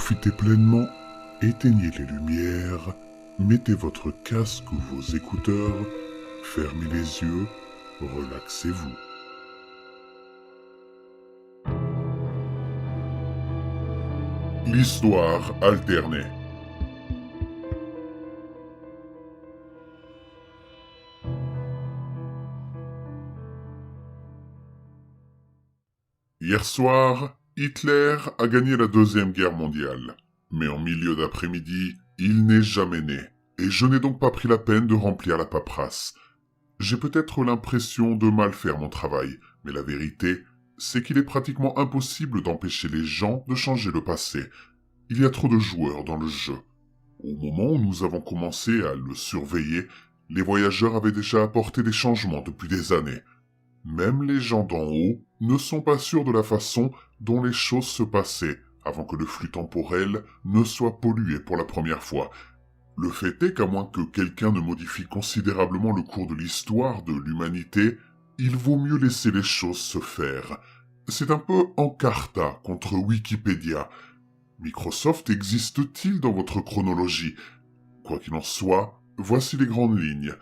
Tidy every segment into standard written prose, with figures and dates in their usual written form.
profitez pleinement, éteignez les lumières, mettez votre casque ou vos écouteurs, fermez les yeux, relaxez-vous. L'histoire alternée. Hier soir, Hitler a gagné la Deuxième Guerre mondiale. Mais en milieu d'après-midi, il n'est jamais né. Et je n'ai donc pas pris la peine de remplir la paperasse. J'ai peut-être l'impression de mal faire mon travail, mais la vérité, c'est qu'il est pratiquement impossible d'empêcher les gens de changer le passé. Il y a trop de joueurs dans le jeu. Au moment où nous avons commencé à le surveiller, les voyageurs avaient déjà apporté des changements depuis des années. Même les gens d'en haut ne sont pas sûrs de la façon dont les choses se passaient avant que le flux temporel ne soit pollué pour la première fois. Le fait est qu'à moins que quelqu'un ne modifie considérablement le cours de l'histoire de l'humanité, il vaut mieux laisser les choses se faire. C'est un peu Encarta contre Wikipédia. Microsoft existe-t-il dans votre chronologie? Quoi qu'il en soit, voici les grandes lignes.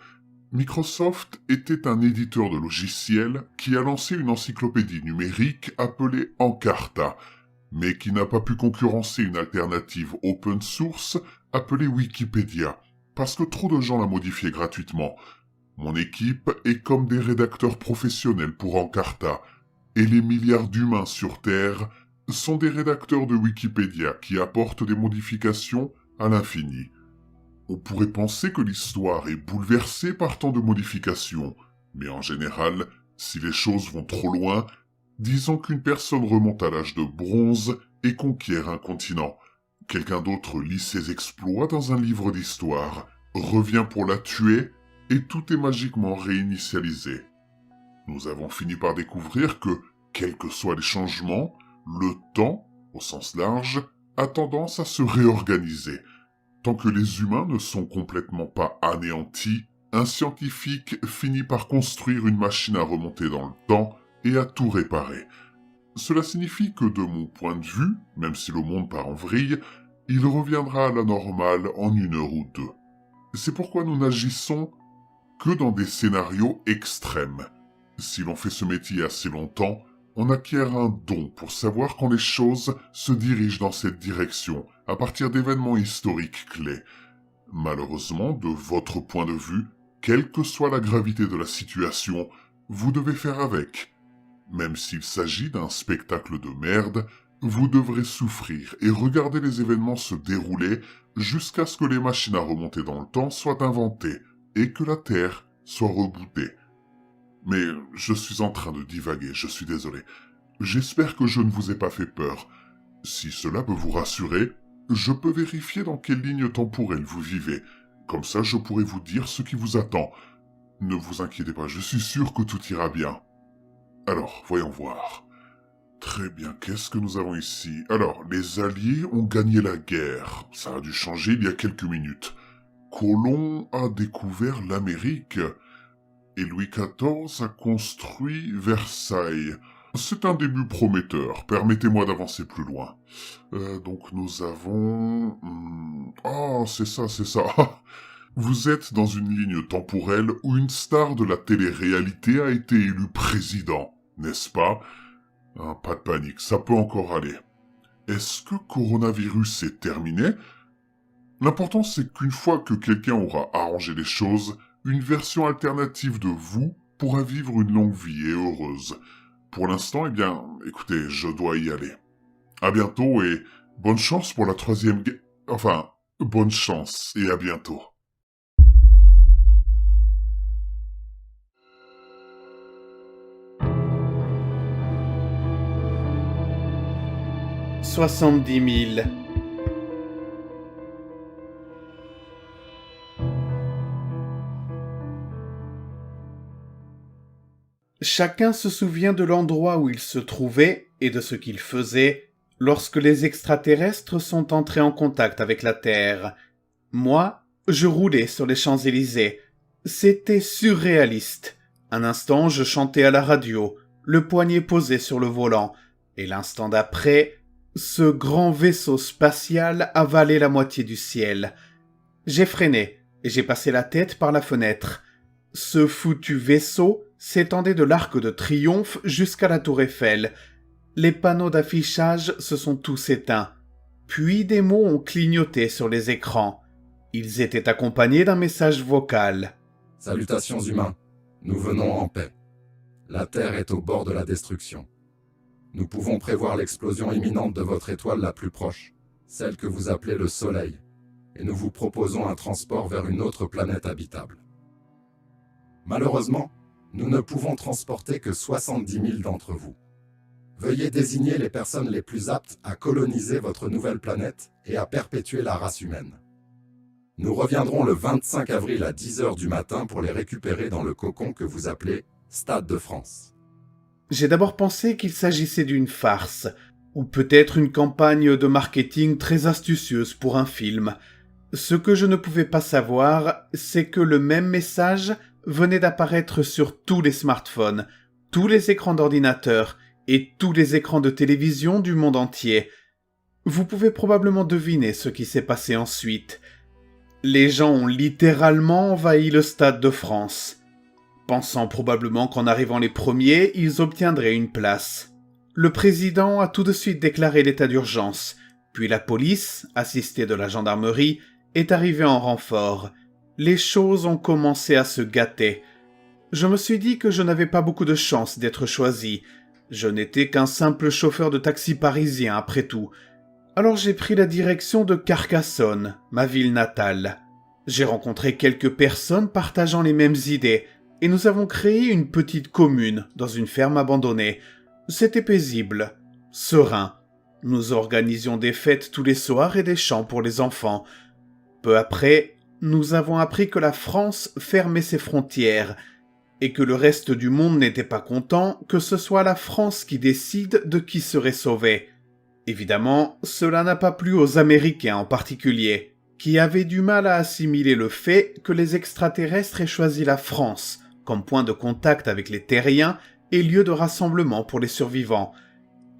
Microsoft était un éditeur de logiciels qui a lancé une encyclopédie numérique appelée Encarta, mais qui n'a pas pu concurrencer une alternative open source appelée Wikipédia, parce que trop de gens la modifiaient gratuitement. Mon équipe est comme des rédacteurs professionnels pour Encarta, et les milliards d'humains sur Terre sont des rédacteurs de Wikipédia qui apportent des modifications à l'infini. On pourrait penser que l'histoire est bouleversée par tant de modifications, mais en général, si les choses vont trop loin, disons qu'une personne remonte à l'âge de bronze et conquiert un continent. Quelqu'un d'autre lit ses exploits dans un livre d'histoire, revient pour la tuer, et tout est magiquement réinitialisé. Nous avons fini par découvrir que, quels que soient les changements, le temps, au sens large, a tendance à se réorganiser. Tant que les humains ne sont complètement pas anéantis, un scientifique finit par construire une machine à remonter dans le temps et à tout réparer. Cela signifie que de mon point de vue, même si le monde part en vrille, il reviendra à la normale en 1 heure ou 2. C'est pourquoi nous n'agissons que dans des scénarios extrêmes. Si l'on fait ce métier assez longtemps, on acquiert un don pour savoir quand les choses se dirigent dans cette direction, à partir d'événements historiques clés. Malheureusement, de votre point de vue, quelle que soit la gravité de la situation, vous devez faire avec. Même s'il s'agit d'un spectacle de merde, vous devrez souffrir et regarder les événements se dérouler jusqu'à ce que les machines à remonter dans le temps soient inventées et que la Terre soit rebootée. Mais je suis en train de divaguer, je suis désolé. J'espère que je ne vous ai pas fait peur. Si cela peut vous rassurer, je peux vérifier dans quelle ligne temporelle vous vivez. Comme ça, je pourrai vous dire ce qui vous attend. Ne vous inquiétez pas, je suis sûr que tout ira bien. Alors, voyons voir. Très bien, qu'est-ce que nous avons ici? Alors, les Alliés ont gagné la guerre. Ça a dû changer il y a quelques minutes. Colomb a découvert l'Amérique. Et Louis XIV a construit Versailles. C'est un début prometteur, permettez-moi d'avancer plus loin. Donc nous avons... Ah, c'est ça. Vous êtes dans une ligne temporelle où une star de la télé-réalité a été élue président, n'est-ce pas? Pas de panique, ça peut encore aller. Est-ce que coronavirus est terminé? L'important c'est qu'une fois que quelqu'un aura arrangé les choses, une version alternative de vous pourra vivre une longue vie et heureuse. Pour l'instant, écoutez, je dois y aller. À bientôt et bonne chance pour la 3e guerre... Enfin, bonne chance et à bientôt. « 70 000. Chacun se souvient de l'endroit où il se trouvait et de ce qu'il faisait lorsque les extraterrestres sont entrés en contact avec la Terre. Moi, je roulais sur les Champs-Élysées. C'était surréaliste. Un instant, je chantais à la radio, le poignet posé sur le volant, et l'instant d'après, Ce grand vaisseau spatial avalait la moitié du ciel. J'ai freiné et j'ai passé la tête par la fenêtre. Ce foutu vaisseau s'étendait de l'Arc de Triomphe jusqu'à la Tour Eiffel. Les panneaux d'affichage se sont tous éteints. Puis des mots ont clignoté sur les écrans. Ils étaient accompagnés d'un message vocal. « Salutations humains, nous venons en paix. La Terre est au bord de la destruction. Nous pouvons prévoir l'explosion imminente de votre étoile la plus proche, celle que vous appelez le Soleil, et nous vous proposons un transport vers une autre planète habitable. Malheureusement, nous ne pouvons transporter que 70 000 d'entre vous. Veuillez désigner les personnes les plus aptes à coloniser votre nouvelle planète et à perpétuer la race humaine. Nous reviendrons le 25 avril à 10h du matin pour les récupérer dans le cocon que vous appelez Stade de France. » J'ai d'abord pensé qu'il s'agissait d'une farce, ou peut-être une campagne de marketing très astucieuse pour un film. Ce que je ne pouvais pas savoir, c'est que le même message venait d'apparaître sur tous les smartphones, tous les écrans d'ordinateur et tous les écrans de télévision du monde entier. Vous pouvez probablement deviner ce qui s'est passé ensuite. Les gens ont littéralement envahi le Stade de France, pensant probablement qu'en arrivant les premiers, ils obtiendraient une place. Le président a tout de suite déclaré l'état d'urgence, puis la police, assistée de la gendarmerie, est arrivée en renfort. Les choses ont commencé à se gâter. Je me suis dit que je n'avais pas beaucoup de chance d'être choisi. Je n'étais qu'un simple chauffeur de taxi parisien après tout. Alors j'ai pris la direction de Carcassonne, ma ville natale. J'ai rencontré quelques personnes partageant les mêmes idées, et nous avons créé une petite commune dans une ferme abandonnée. C'était paisible, serein. Nous organisions des fêtes tous les soirs et des chants pour les enfants. Peu après, nous avons appris que la France fermait ses frontières et que le reste du monde n'était pas content que ce soit la France qui décide de qui serait sauvé. Évidemment, cela n'a pas plu aux Américains en particulier, qui avaient du mal à assimiler le fait que les extraterrestres aient choisi la France comme point de contact avec les terriens et lieu de rassemblement pour les survivants.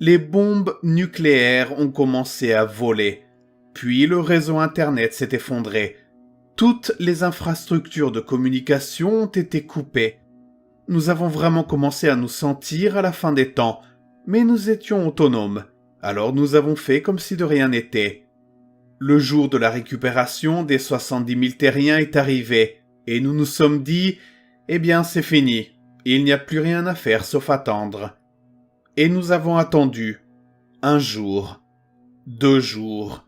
Les bombes nucléaires ont commencé à voler, puis le réseau Internet s'est effondré. Toutes les infrastructures de communication ont été coupées. Nous avons vraiment commencé à nous sentir à la fin des temps, mais nous étions autonomes, alors nous avons fait comme si de rien n'était. Le jour de la récupération des 70 000 terriens est arrivé, et nous nous sommes dit « Eh bien, c'est fini, il n'y a plus rien à faire sauf attendre. » Et nous avons attendu. 1 jour, 2 jours.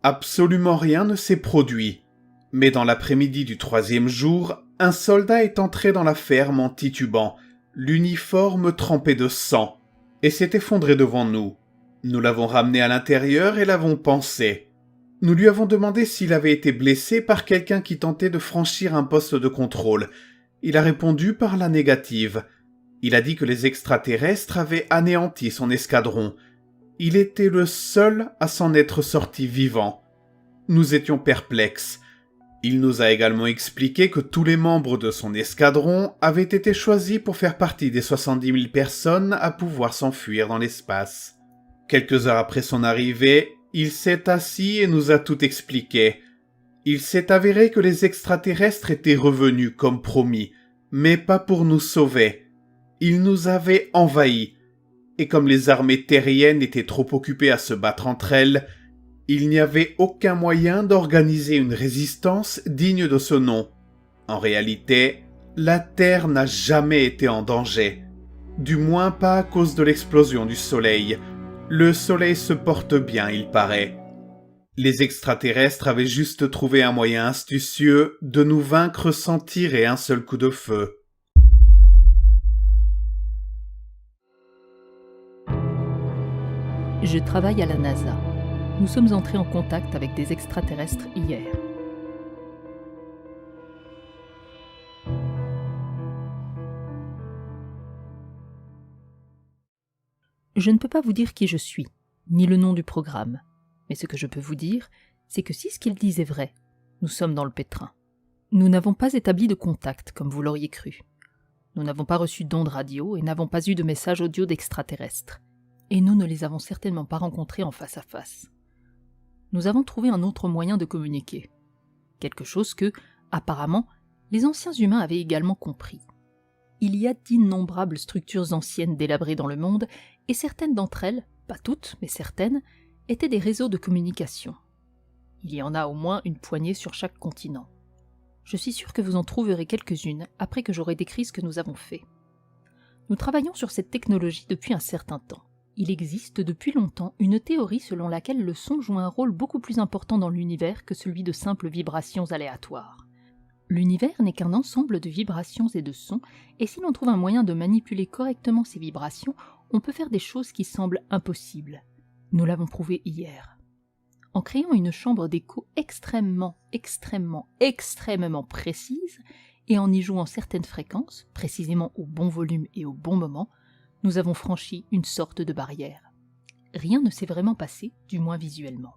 Absolument rien ne s'est produit. Mais dans l'après-midi du 3e jour, un soldat est entré dans la ferme en titubant, l'uniforme trempé de sang, et s'est effondré devant nous. Nous l'avons ramené à l'intérieur et l'avons pansé. Nous lui avons demandé s'il avait été blessé par quelqu'un qui tentait de franchir un poste de contrôle. Il a répondu par la négative. Il a dit que les extraterrestres avaient anéanti son escadron. Il était le seul à s'en être sorti vivant. Nous étions perplexes. Il nous a également expliqué que tous les membres de son escadron avaient été choisis pour faire partie des 70 000 personnes à pouvoir s'enfuir dans l'espace. Quelques heures après son arrivée, il s'est assis et nous a tout expliqué. Il s'est avéré que les extraterrestres étaient revenus comme promis, mais pas pour nous sauver. Ils nous avaient envahis, et comme les armées terriennes étaient trop occupées à se battre entre elles, il n'y avait aucun moyen d'organiser une résistance digne de ce nom. En réalité, la Terre n'a jamais été en danger. Du moins pas à cause de l'explosion du Soleil. Le Soleil se porte bien, il paraît. Les extraterrestres avaient juste trouvé un moyen astucieux de nous vaincre sans tirer un seul coup de feu. Je travaille à la NASA. Nous sommes entrés en contact avec des extraterrestres hier. Je ne peux pas vous dire qui je suis, ni le nom du programme. Mais ce que je peux vous dire, c'est que si ce qu'ils disent est vrai, nous sommes dans le pétrin. Nous n'avons pas établi de contact, comme vous l'auriez cru. Nous n'avons pas reçu d'ondes radio et n'avons pas eu de message audio d'extraterrestres. et nous ne les avons certainement pas rencontrés en face à face. Nous avons trouvé un autre moyen de communiquer. Quelque chose que, apparemment, les anciens humains avaient également compris. Il y a d'innombrables structures anciennes délabrées dans le monde, et certaines d'entre elles, pas toutes, mais certaines, étaient des réseaux de communication. Il y en a au moins une poignée sur chaque continent. Je suis sûr que vous en trouverez quelques-unes après que j'aurai décrit ce que nous avons fait. Nous travaillons sur cette technologie depuis un certain temps. Il existe depuis longtemps une théorie selon laquelle le son joue un rôle beaucoup plus important dans l'univers que celui de simples vibrations aléatoires. L'univers n'est qu'un ensemble de vibrations et de sons, et si l'on trouve un moyen de manipuler correctement ces vibrations, on peut faire des choses qui semblent impossibles. Nous l'avons prouvé hier. En créant une chambre d'écho extrêmement précise, et en y jouant certaines fréquences, précisément au bon volume et au bon moment, nous avons franchi une sorte de barrière. Rien ne s'est vraiment passé, du moins visuellement.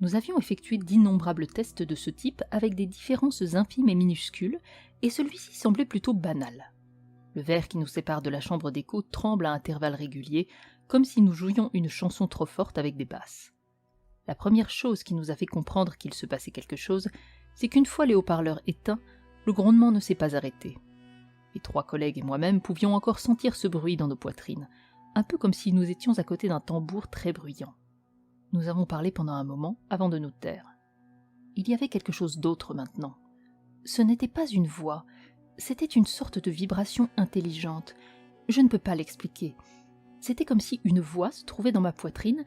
Nous avions effectué d'innombrables tests de ce type avec des différences infimes et minuscules, et celui-ci semblait plutôt banal. Le verre qui nous sépare de la chambre d'écho tremble à intervalles réguliers, comme si nous jouions une chanson trop forte avec des basses. La première chose qui nous a fait comprendre qu'il se passait quelque chose, c'est qu'une fois les haut-parleurs éteints, le grondement ne s'est pas arrêté. Les 3 collègues et moi-même pouvions encore sentir ce bruit dans nos poitrines, un peu comme si nous étions à côté d'un tambour très bruyant. Nous avons parlé pendant un moment avant de nous taire. Il y avait quelque chose d'autre maintenant. Ce n'était pas une voix, c'était une sorte de vibration intelligente. Je ne peux pas l'expliquer. C'était comme si une voix se trouvait dans ma poitrine,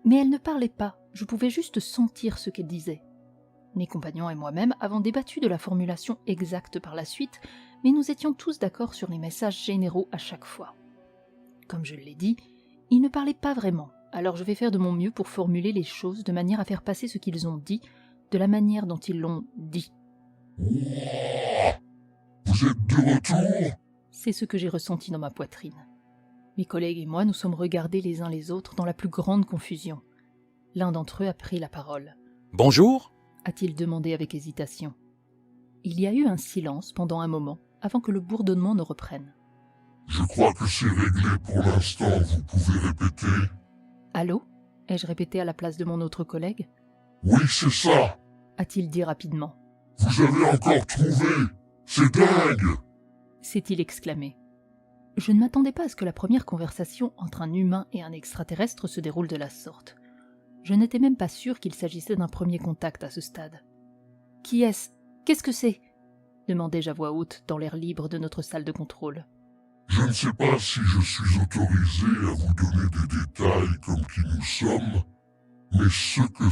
mais elle ne parlait pas, je pouvais juste sentir ce qu'elle disait. Mes compagnons et moi-même avons débattu de la formulation exacte par la suite, mais nous étions tous d'accord sur les messages généraux à chaque fois. Comme je l'ai dit, ils ne parlaient pas vraiment, alors je vais faire de mon mieux pour formuler les choses de manière à faire passer ce qu'ils ont dit, de la manière dont ils l'ont dit. Vous êtes de retour? C'est ce que j'ai ressenti dans ma poitrine. Mes collègues et moi nous sommes regardés les uns les autres dans la plus grande confusion. L'un d'entre eux a pris la parole. « Bonjour » a-t-il demandé avec hésitation. Il y a eu un silence pendant un moment avant que le bourdonnement ne reprenne. « Je crois que c'est réglé pour l'instant, vous pouvez répéter? » « Allô » ai-je répété à la place de mon autre collègue. « Oui, c'est ça! » a-t-il dit rapidement. « Vous avez encore trouvé! C'est dingue !» s'est-il exclamé. Je ne m'attendais pas à ce que la première conversation entre un humain et un extraterrestre se déroule de la sorte. Je n'étais même pas sûr qu'il s'agissait d'un premier contact à ce stade. « Qui est-ce? Qu'est-ce que c'est ?» demandai-je à voix haute dans l'air libre de notre salle de contrôle. « Je ne sais pas si je suis autorisé à vous donner des détails comme qui nous sommes, mais ce que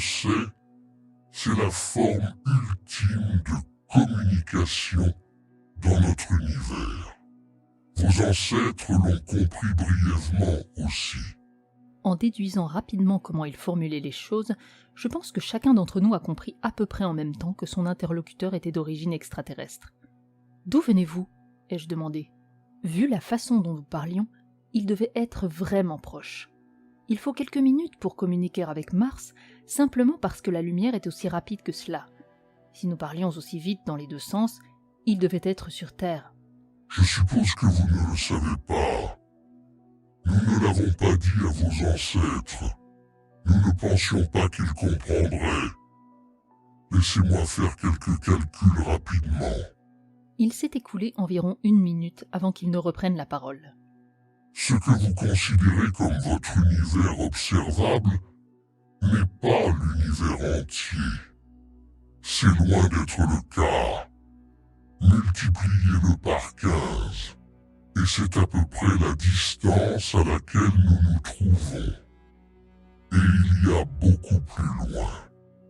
c'est la forme ultime de communication dans notre univers. Vos ancêtres l'ont compris brièvement aussi. » En déduisant rapidement comment il formulait les choses, je pense que chacun d'entre nous a compris à peu près en même temps que son interlocuteur était d'origine extraterrestre. « D'où venez-vous » ai-je demandé. Vu la façon dont nous parlions, il devait être vraiment proche. Il faut quelques minutes pour communiquer avec Mars, simplement parce que la lumière est aussi rapide que cela. Si nous parlions aussi vite dans les 2 sens, il devait être sur Terre. « Je suppose que vous ne le savez pas. Nous ne l'avons pas dit à vos ancêtres. Nous ne pensions pas qu'ils comprendraient. Laissez-moi faire quelques calculs rapidement. » Il s'est écoulé environ 1 minute avant qu'il ne reprenne la parole. « Ce que vous considérez comme votre univers observable n'est pas l'univers entier. C'est loin d'être le cas. Multipliez-le par 15. Et c'est à peu près la distance à laquelle nous nous trouvons. Et il y a beaucoup plus loin. »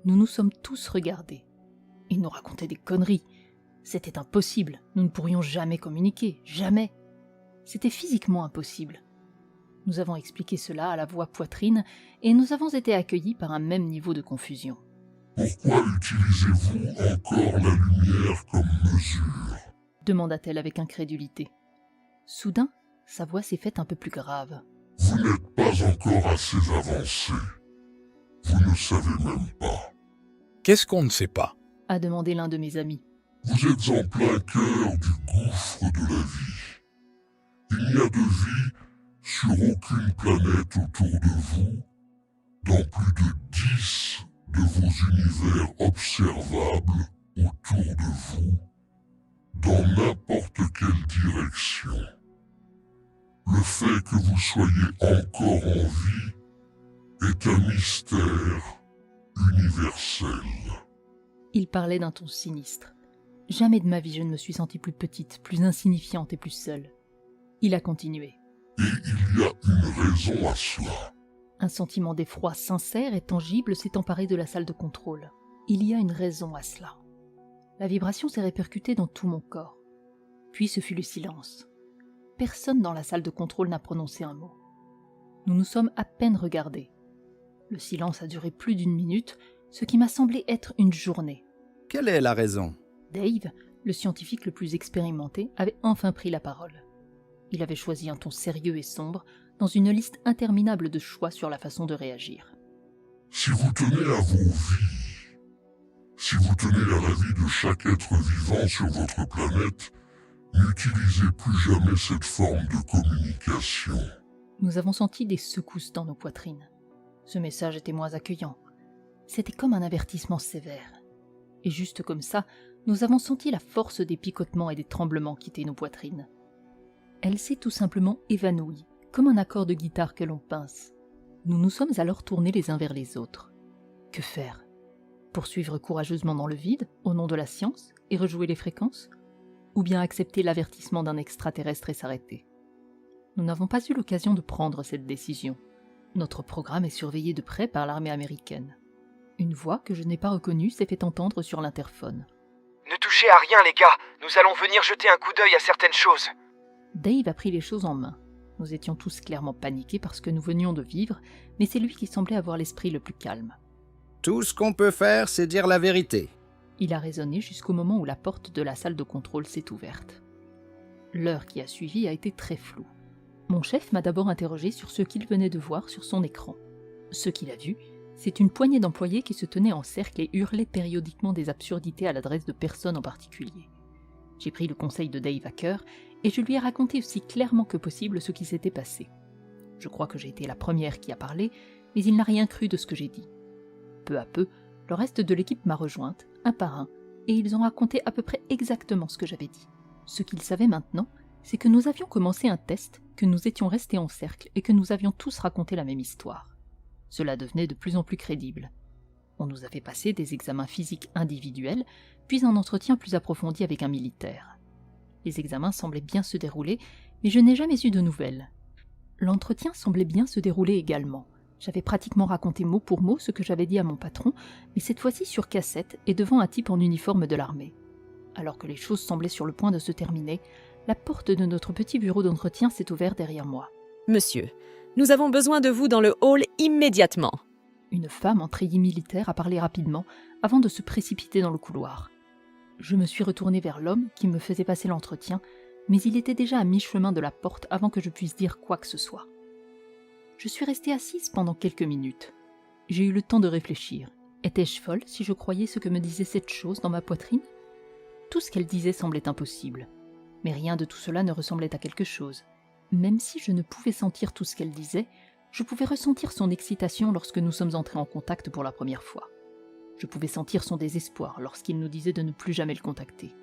Nous nous sommes tous regardés. Il nous racontait des conneries. C'était impossible. Nous ne pourrions jamais communiquer. Jamais. C'était physiquement impossible. Nous avons expliqué cela à la voix poitrine et nous avons été accueillis par un même niveau de confusion. « Pourquoi utilisez-vous encore la lumière comme mesure ?» demanda-t-elle avec incrédulité. Soudain, sa voix s'est faite un peu plus grave. « Vous n'êtes pas encore assez avancé. Vous ne savez même pas. » « Qu'est-ce qu'on ne sait pas ?» a demandé l'un de mes amis. « Vous êtes en plein cœur du gouffre de la vie. Il n'y a de vie sur aucune planète autour de vous, dans plus de 10 de vos univers observables autour de vous, dans n'importe quelle direction. Le fait que vous soyez encore en vie est un mystère universel. Il parlait d'un ton sinistre. Jamais de ma vie je ne me suis sentie plus petite, plus insignifiante et plus seule. Il a continué. Et il y a une raison à cela. Un sentiment d'effroi sincère et tangible s'est emparé de la salle de contrôle. Il y a une raison à cela. La vibration s'est répercutée dans tout mon corps. Puis ce fut le silence. Personne dans la salle de contrôle n'a prononcé un mot. Nous nous sommes à peine regardés. Le silence a duré plus d'1 minute, ce qui m'a semblé être une journée. Quelle est la raison ? Dave, le scientifique le plus expérimenté, avait enfin pris la parole. Il avait choisi un ton sérieux et sombre, dans une liste interminable de choix sur la façon de réagir. Si vous tenez à vos vies, si vous tenez à la vie de chaque être vivant sur votre planète, n'utilisez plus jamais cette forme de communication. Nous avons senti des secousses dans nos poitrines. Ce message était moins accueillant. C'était comme un avertissement sévère. Et juste comme ça, nous avons senti la force des picotements et des tremblements quitter nos poitrines. Elle s'est tout simplement évanouie, comme un accord de guitare que l'on pince. Nous nous sommes alors tournés les uns vers les autres. Que faire ? Poursuivre courageusement dans le vide, au nom de la science, et rejouer les fréquences ? Ou bien accepter l'avertissement d'un extraterrestre et s'arrêter ? Nous n'avons pas eu l'occasion de prendre cette décision. Notre programme est surveillé de près par l'armée américaine. Une voix que je n'ai pas reconnue s'est fait entendre sur l'interphone. « Ne touchez à rien, les gars. Nous allons venir jeter un coup d'œil à certaines choses. » Dave a pris les choses en main. Nous étions tous clairement paniqués parce que nous venions de vivre, mais c'est lui qui semblait avoir l'esprit le plus calme. Tout ce qu'on peut faire, c'est dire la vérité. Il a raisonné jusqu'au moment où la porte de la salle de contrôle s'est ouverte. L'heure qui a suivi a été très floue. Mon chef m'a d'abord interrogé sur ce qu'il venait de voir sur son écran. Ce qu'il a vu, c'est une poignée d'employés qui se tenaient en cercle et hurlaient périodiquement des absurdités à l'adresse de personnes en particulier. J'ai pris le conseil de Dave à cœur et je lui ai raconté aussi clairement que possible ce qui s'était passé. Je crois que j'ai été la première qui a parlé, mais il n'a rien cru de ce que j'ai dit. Peu à peu, le reste de l'équipe m'a rejointe, un par un, et ils ont raconté à peu près exactement ce que j'avais dit. Ce qu'ils savaient maintenant, c'est que nous avions commencé un test, que nous étions restés en cercle et que nous avions tous raconté la même histoire. Cela devenait de plus en plus crédible. On nous a fait passer des examens physiques individuels, puis un entretien plus approfondi avec un militaire. Les examens semblaient bien se dérouler, mais je n'ai jamais eu de nouvelles. L'entretien semblait bien se dérouler également. J'avais pratiquement raconté mot pour mot ce que j'avais dit à mon patron, mais cette fois-ci sur cassette et devant un type en uniforme de l'armée. Alors que les choses semblaient sur le point de se terminer, la porte de notre petit bureau d'entretien s'est ouverte derrière moi. « Monsieur, nous avons besoin de vous dans le hall immédiatement. » Une femme en treillis militaire a parlé rapidement avant de se précipiter dans le couloir. Je me suis retournée vers l'homme qui me faisait passer l'entretien, mais il était déjà à mi-chemin de la porte avant que je puisse dire quoi que ce soit. Je suis restée assise pendant quelques minutes. J'ai eu le temps de réfléchir. Étais-je folle si je croyais ce que me disait cette chose dans ma poitrine ? Tout ce qu'elle disait semblait impossible. Mais rien de tout cela ne ressemblait à quelque chose. Même si je ne pouvais sentir tout ce qu'elle disait, je pouvais ressentir son excitation lorsque nous sommes entrés en contact pour la première fois. Je pouvais sentir son désespoir lorsqu'il nous disait de ne plus jamais le contacter.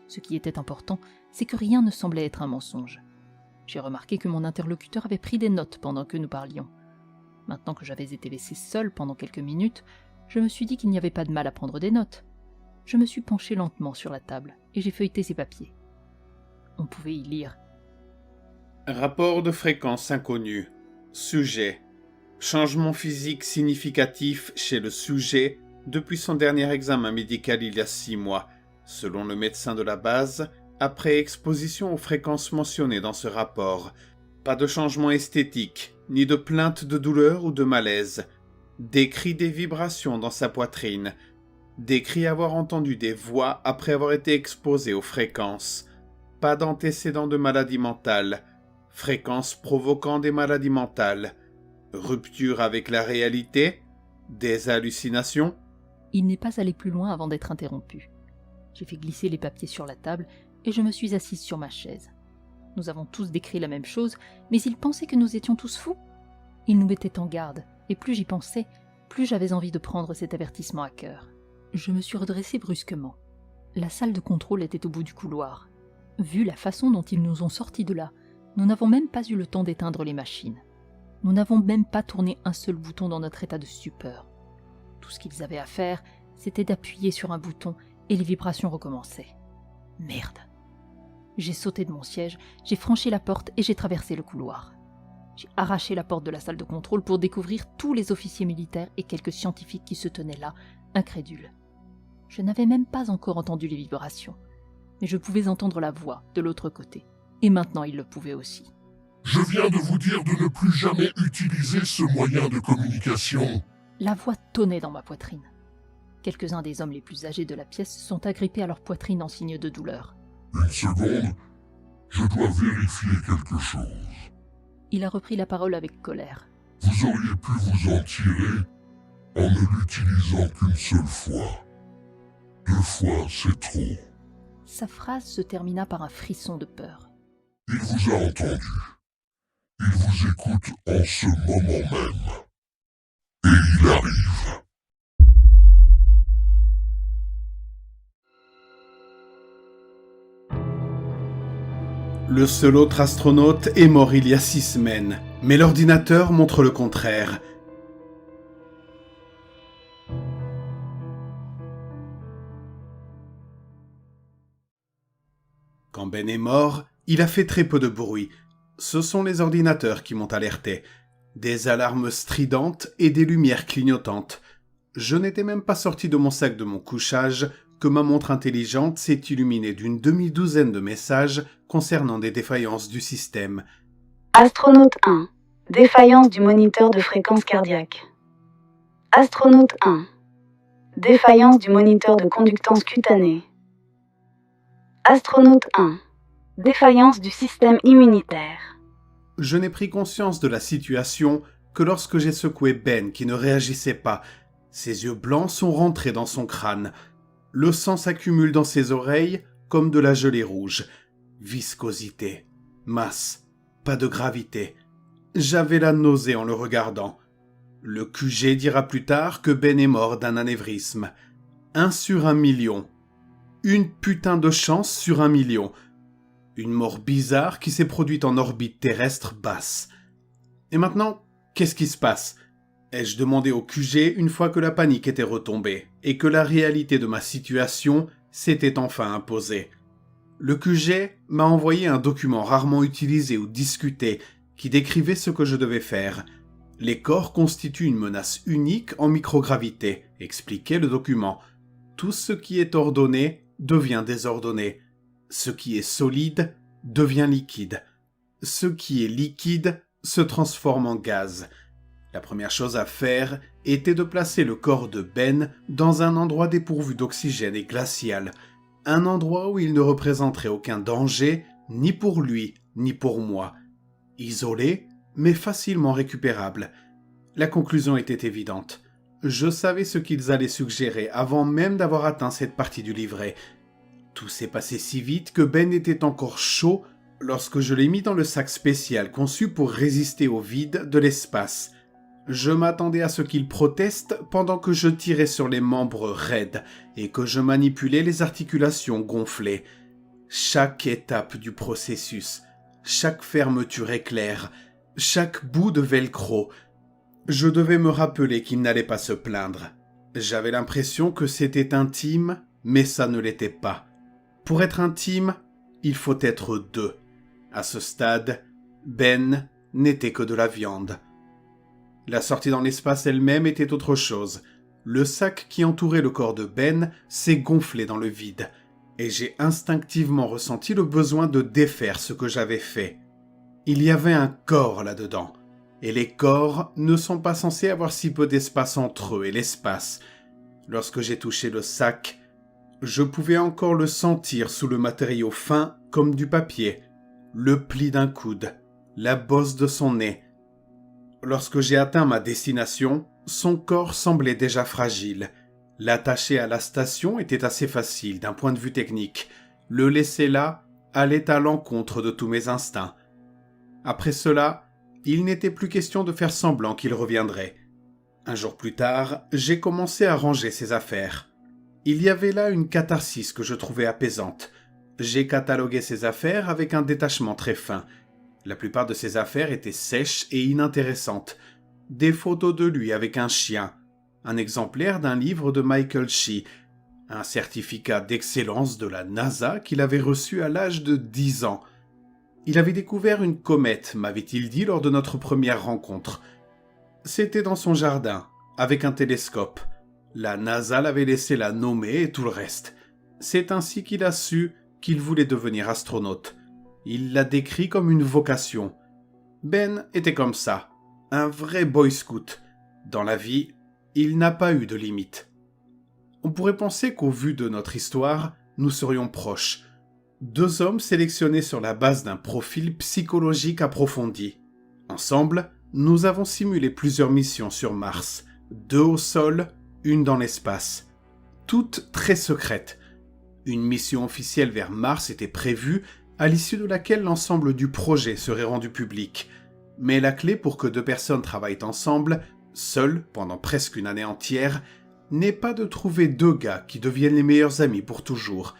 Ce qui était important, c'est que rien ne semblait être un mensonge. J'ai remarqué que mon interlocuteur avait pris des notes pendant que nous parlions. Maintenant que j'avais été laissée seule pendant quelques minutes, je me suis dit qu'il n'y avait pas de mal à prendre des notes. Je me suis penchée lentement sur la table et j'ai feuilleté ses papiers. On pouvait y lire. Rapport de fréquence inconnue. Sujet. Changement physique significatif chez le sujet depuis son dernier examen médical il y a 6 mois, selon le médecin de la base, après exposition aux fréquences mentionnées dans ce rapport. Pas de changement esthétique, ni de plainte de douleur ou de malaise. Décrit des vibrations dans sa poitrine. Décrit avoir entendu des voix après avoir été exposé aux fréquences. Pas d'antécédents de maladie mentale. Fréquences provoquant des maladies mentales. Rupture avec la réalité. Des hallucinations. Il n'est pas allé plus loin avant d'être interrompu. J'ai fait glisser les papiers sur la table et je me suis assise sur ma chaise. Nous avons tous décrit la même chose, mais il pensait que nous étions tous fous. Il nous mettait en garde, et plus j'y pensais, plus j'avais envie de prendre cet avertissement à cœur. Je me suis redressée brusquement. La salle de contrôle était au bout du couloir. Vu la façon dont ils nous ont sortis de là, nous n'avons même pas eu le temps d'éteindre les machines. Nous n'avons même pas tourné un seul bouton dans notre état de stupeur. Tout ce qu'ils avaient à faire, c'était d'appuyer sur un bouton et les vibrations recommençaient. Merde. J'ai sauté de mon siège, j'ai franchi la porte et j'ai traversé le couloir. J'ai arraché la porte de la salle de contrôle pour découvrir tous les officiers militaires et quelques scientifiques qui se tenaient là, incrédules. Je n'avais même pas encore entendu les vibrations, mais je pouvais entendre la voix de l'autre côté. Et maintenant, ils le pouvaient aussi. Je viens de vous dire de ne plus jamais utiliser ce moyen de communication. La voix tonnait dans ma poitrine. Quelques-uns des hommes les plus âgés de la pièce se sont agrippés à leur poitrine en signe de douleur. Une seconde, je dois vérifier quelque chose. Il a repris la parole avec colère. Vous auriez pu vous en tirer en ne l'utilisant qu'une seule fois. 2 fois, c'est trop. Sa phrase se termina par un frisson de peur. Il vous a entendu. Il vous écoute en ce moment même. Et il arrive. Le seul autre astronaute est mort il y a 6 semaines, mais l'ordinateur montre le contraire. Quand Ben est mort, il a fait très peu de bruit. Ce sont les ordinateurs qui m'ont alerté. Des alarmes stridentes et des lumières clignotantes. Je n'étais même pas sorti de mon sac de mon couchage que ma montre intelligente s'est illuminée d'une demi-douzaine de messages concernant des défaillances du système. Astronaute 1. Défaillance du moniteur de fréquence cardiaque. Astronaute 1. Défaillance du moniteur de conductance cutanée. Astronaute 1. Défaillance du système immunitaire. Je n'ai pris conscience de la situation que lorsque j'ai secoué Ben qui ne réagissait pas. Ses yeux blancs sont rentrés dans son crâne. Le sang s'accumule dans ses oreilles comme de la gelée rouge. Viscosité, masse, pas de gravité. J'avais la nausée en le regardant. Le QG dira plus tard que Ben est mort d'un anévrisme. 1 sur 1 million. Une putain de chance sur 1 million. Une mort bizarre qui s'est produite en orbite terrestre basse. Et maintenant, qu'est-ce qui se passe ? Ai-je demandé au QG une fois que la panique était retombée et que la réalité de ma situation s'était enfin imposée. Le QG m'a envoyé un document rarement utilisé ou discuté qui décrivait ce que je devais faire. Les corps constituent une menace unique en microgravité, expliquait le document. Tout ce qui est ordonné devient désordonné. Ce qui est solide devient liquide. Ce qui est liquide se transforme en gaz. La première chose à faire était de placer le corps de Ben dans un endroit dépourvu d'oxygène et glacial, un endroit où il ne représenterait aucun danger, ni pour lui, ni pour moi. Isolé, mais facilement récupérable. La conclusion était évidente. Je savais ce qu'ils allaient suggérer avant même d'avoir atteint cette partie du livret. Tout s'est passé si vite que Ben était encore chaud lorsque je l'ai mis dans le sac spécial conçu pour résister au vide de l'espace. Je m'attendais à ce qu'il proteste pendant que je tirais sur les membres raides et que je manipulais les articulations gonflées. Chaque étape du processus, chaque fermeture éclair, chaque bout de velcro. Je devais me rappeler qu'il n'allait pas se plaindre. J'avais l'impression que c'était intime, mais ça ne l'était pas. Pour être intime, il faut être 2. À ce stade, Ben n'était que de la viande. La sortie dans l'espace elle-même était autre chose. Le sac qui entourait le corps de Ben s'est gonflé dans le vide, et j'ai instinctivement ressenti le besoin de défaire ce que j'avais fait. Il y avait un corps là-dedans, et les corps ne sont pas censés avoir si peu d'espace entre eux et l'espace. Lorsque j'ai touché le sac, je pouvais encore le sentir sous le matériau fin comme du papier, le pli d'un coude, la bosse de son nez. Lorsque j'ai atteint ma destination, son corps semblait déjà fragile. L'attacher à la station était assez facile d'un point de vue technique. Le laisser là allait à l'encontre de tous mes instincts. Après cela, il n'était plus question de faire semblant qu'il reviendrait. Un jour plus tard, j'ai commencé à ranger ses affaires. Il y avait là une catharsis que je trouvais apaisante. J'ai catalogué ses affaires avec un détachement très fin. La plupart de ses affaires étaient sèches et inintéressantes. Des photos de lui avec un chien, un exemplaire d'un livre de Michael Shea, un certificat d'excellence de la NASA qu'il avait reçu à l'âge de 10 ans. Il avait découvert une comète, m'avait-il dit lors de notre première rencontre. C'était dans son jardin, avec un télescope. La NASA l'avait laissé la nommer et tout le reste. C'est ainsi qu'il a su qu'il voulait devenir astronaute. Il l'a décrit comme une vocation. Ben était comme ça, un vrai boy scout. Dans la vie, il n'a pas eu de limite. On pourrait penser qu'au vu de notre histoire, nous serions proches. 2 hommes sélectionnés sur la base d'un profil psychologique approfondi. Ensemble, nous avons simulé plusieurs missions sur Mars, 2 au sol, une dans l'espace. Toutes très secrètes. Une mission officielle vers Mars était prévue, à l'issue de laquelle l'ensemble du projet serait rendu public. Mais la clé pour que 2 personnes travaillent ensemble, seules pendant presque une année entière, n'est pas de trouver 2 gars qui deviennent les meilleurs amis pour toujours.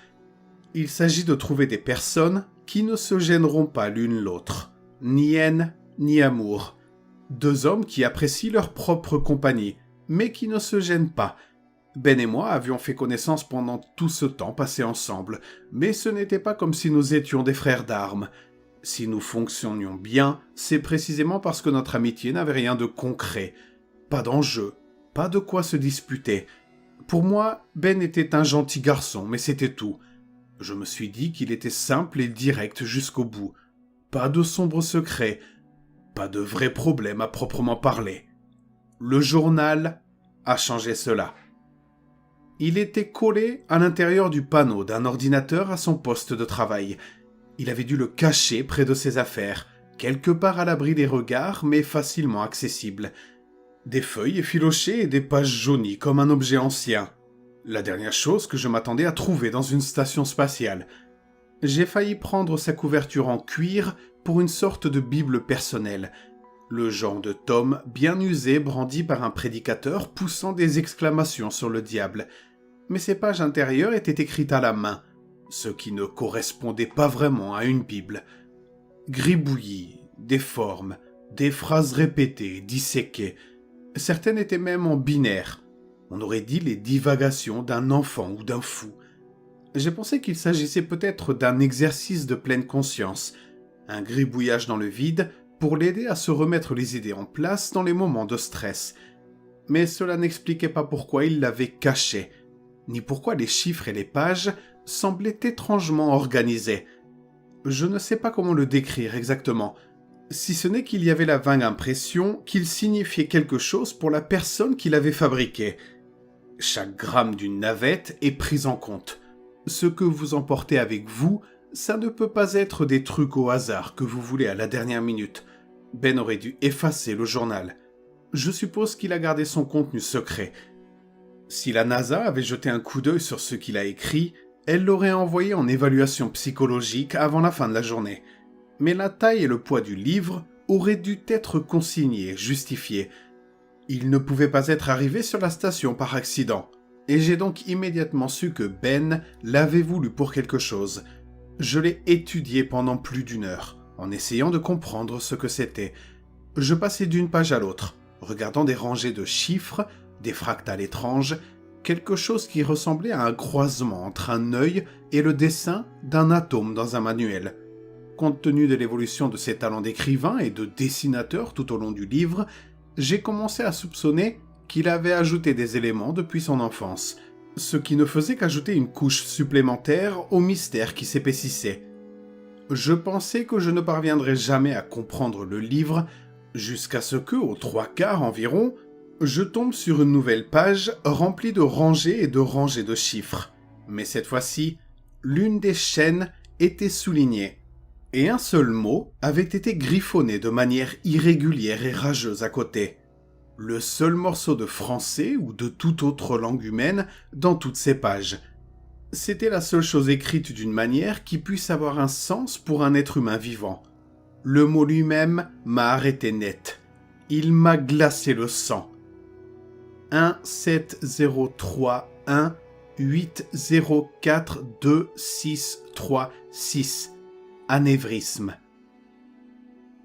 Il s'agit de trouver des personnes qui ne se gêneront pas l'une l'autre. Ni haine, ni amour. 2 hommes qui apprécient leur propre compagnie, mais qui ne se gênent pas. Ben et moi avions fait connaissance pendant tout ce temps passé ensemble, mais ce n'était pas comme si nous étions des frères d'armes. Si nous fonctionnions bien, c'est précisément parce que notre amitié n'avait rien de concret. Pas d'enjeu, pas de quoi se disputer. Pour moi, Ben était un gentil garçon, mais c'était tout. Je me suis dit qu'il était simple et direct jusqu'au bout. Pas de sombres secrets, pas de vrais problèmes à proprement parler. Le journal a changé cela. Il était collé à l'intérieur du panneau d'un ordinateur à son poste de travail. Il avait dû le cacher près de ses affaires, quelque part à l'abri des regards, mais facilement accessible. Des feuilles effilochées et des pages jaunies comme un objet ancien. La dernière chose que je m'attendais à trouver dans une station spatiale. J'ai failli prendre sa couverture en cuir pour une sorte de bible personnelle. Le genre de tome bien usé brandi par un prédicateur poussant des exclamations sur le diable. Mais ces pages intérieures étaient écrites à la main, ce qui ne correspondait pas vraiment à une bible. Gribouillis, des formes, des phrases répétées, disséquées. Certaines étaient même en binaire. On aurait dit les divagations d'un enfant ou d'un fou. J'ai pensé qu'il s'agissait peut-être d'un exercice de pleine conscience, un gribouillage dans le vide pour l'aider à se remettre les idées en place dans les moments de stress. Mais cela n'expliquait pas pourquoi il l'avait caché, ni pourquoi les chiffres et les pages semblaient étrangement organisés. Je ne sais pas comment le décrire exactement, si ce n'est qu'il y avait la vague impression qu'il signifiait quelque chose pour la personne qui l'avait fabriqué. Chaque gramme d'une navette est pris en compte. Ce que vous emportez avec vous, ça ne peut pas être des trucs au hasard que vous voulez à la dernière minute. Ben aurait dû effacer le journal. Je suppose qu'il a gardé son contenu secret. Si la NASA avait jeté un coup d'œil sur ce qu'il a écrit, elle l'aurait envoyé en évaluation psychologique avant la fin de la journée. Mais la taille et le poids du livre auraient dû être consignés, justifiés. Il ne pouvait pas être arrivé sur la station par accident. Et j'ai donc immédiatement su que Ben l'avait voulu pour quelque chose. Je l'ai étudié pendant plus d'1 heure, en essayant de comprendre ce que c'était. Je passais d'une page à l'autre, regardant des rangées de chiffres, des fractales étranges, quelque chose qui ressemblait à un croisement entre un œil et le dessin d'un atome dans un manuel. Compte tenu de l'évolution de ses talents d'écrivain et de dessinateur tout au long du livre, j'ai commencé à soupçonner qu'il avait ajouté des éléments depuis son enfance, ce qui ne faisait qu'ajouter une couche supplémentaire au mystère qui s'épaississait. Je pensais que je ne parviendrais jamais à comprendre le livre, jusqu'à ce que, aux 3/4 environ, je tombe sur une nouvelle page remplie de rangées et de rangées de chiffres. Mais cette fois-ci, l'une des chaînes était soulignée, et un seul mot avait été griffonné de manière irrégulière et rageuse à côté. Le seul morceau de français ou de toute autre langue humaine dans toutes ces pages. C'était la seule chose écrite d'une manière qui puisse avoir un sens pour un être humain vivant. Le mot lui-même m'a arrêté net. Il m'a glacé le sang. 17031804263 anévrisme.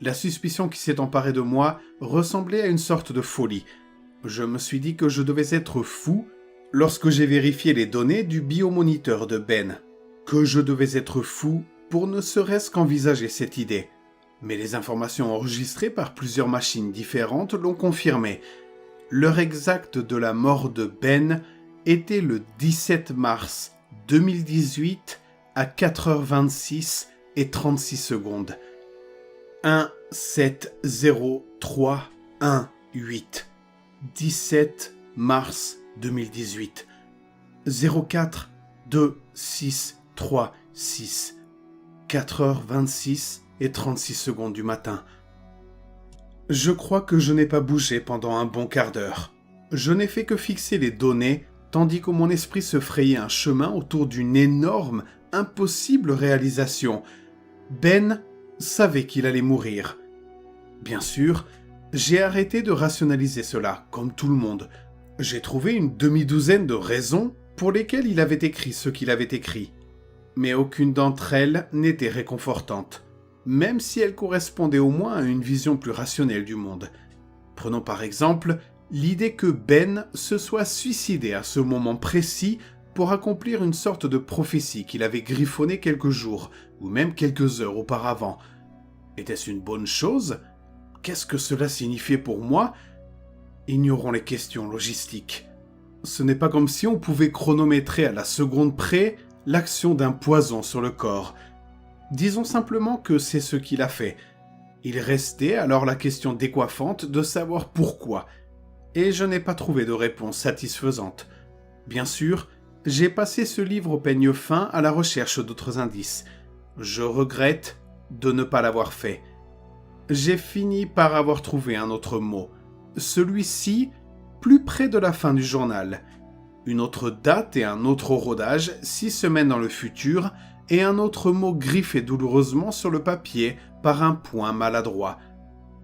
La suspicion qui s'est emparée de moi ressemblait à une sorte de folie. Je me suis dit que je devais être fou lorsque j'ai vérifié les données du biomoniteur de Ben. Que je devais être fou pour ne serait-ce qu'envisager cette idée. Mais les informations enregistrées par plusieurs machines différentes l'ont confirmé. L'heure exacte de la mort de Ben était le 17 mars 2018 à 4h26 et 36 secondes. 17031 17 mars 2018 04 2 6 3 6 4h26 et 36 secondes du matin. Je crois que je n'ai pas bougé pendant un bon quart d'heure. Je n'ai fait que fixer les données, tandis que mon esprit se frayait un chemin autour d'une énorme, impossible réalisation. Ben savait qu'il allait mourir. Bien sûr, j'ai arrêté de rationaliser cela, comme tout le monde. J'ai trouvé une demi-douzaine de raisons pour lesquelles il avait écrit ce qu'il avait écrit. Mais aucune d'entre elles n'était réconfortante, même si elle correspondait au moins à une vision plus rationnelle du monde. Prenons par exemple l'idée que Ben se soit suicidé à ce moment précis pour accomplir une sorte de prophétie qu'il avait griffonnée quelques jours, ou même quelques heures auparavant. Était-ce une bonne chose ? Qu'est-ce que cela signifiait pour moi ? Ignorons les questions logistiques. Ce n'est pas comme si on pouvait chronométrer à la seconde près l'action d'un poison sur le corps. Disons simplement que c'est ce qu'il a fait. Il restait alors la question décoiffante de savoir pourquoi, et je n'ai pas trouvé de réponse satisfaisante. Bien sûr, j'ai passé ce livre au peigne fin à la recherche d'autres indices. Je regrette de ne pas l'avoir fait. J'ai fini par avoir trouvé un autre mot. Celui-ci, plus près de la fin du journal. Une autre date et un autre rodage, 6 semaines dans le futur, et un autre mot griffé douloureusement sur le papier par un point maladroit.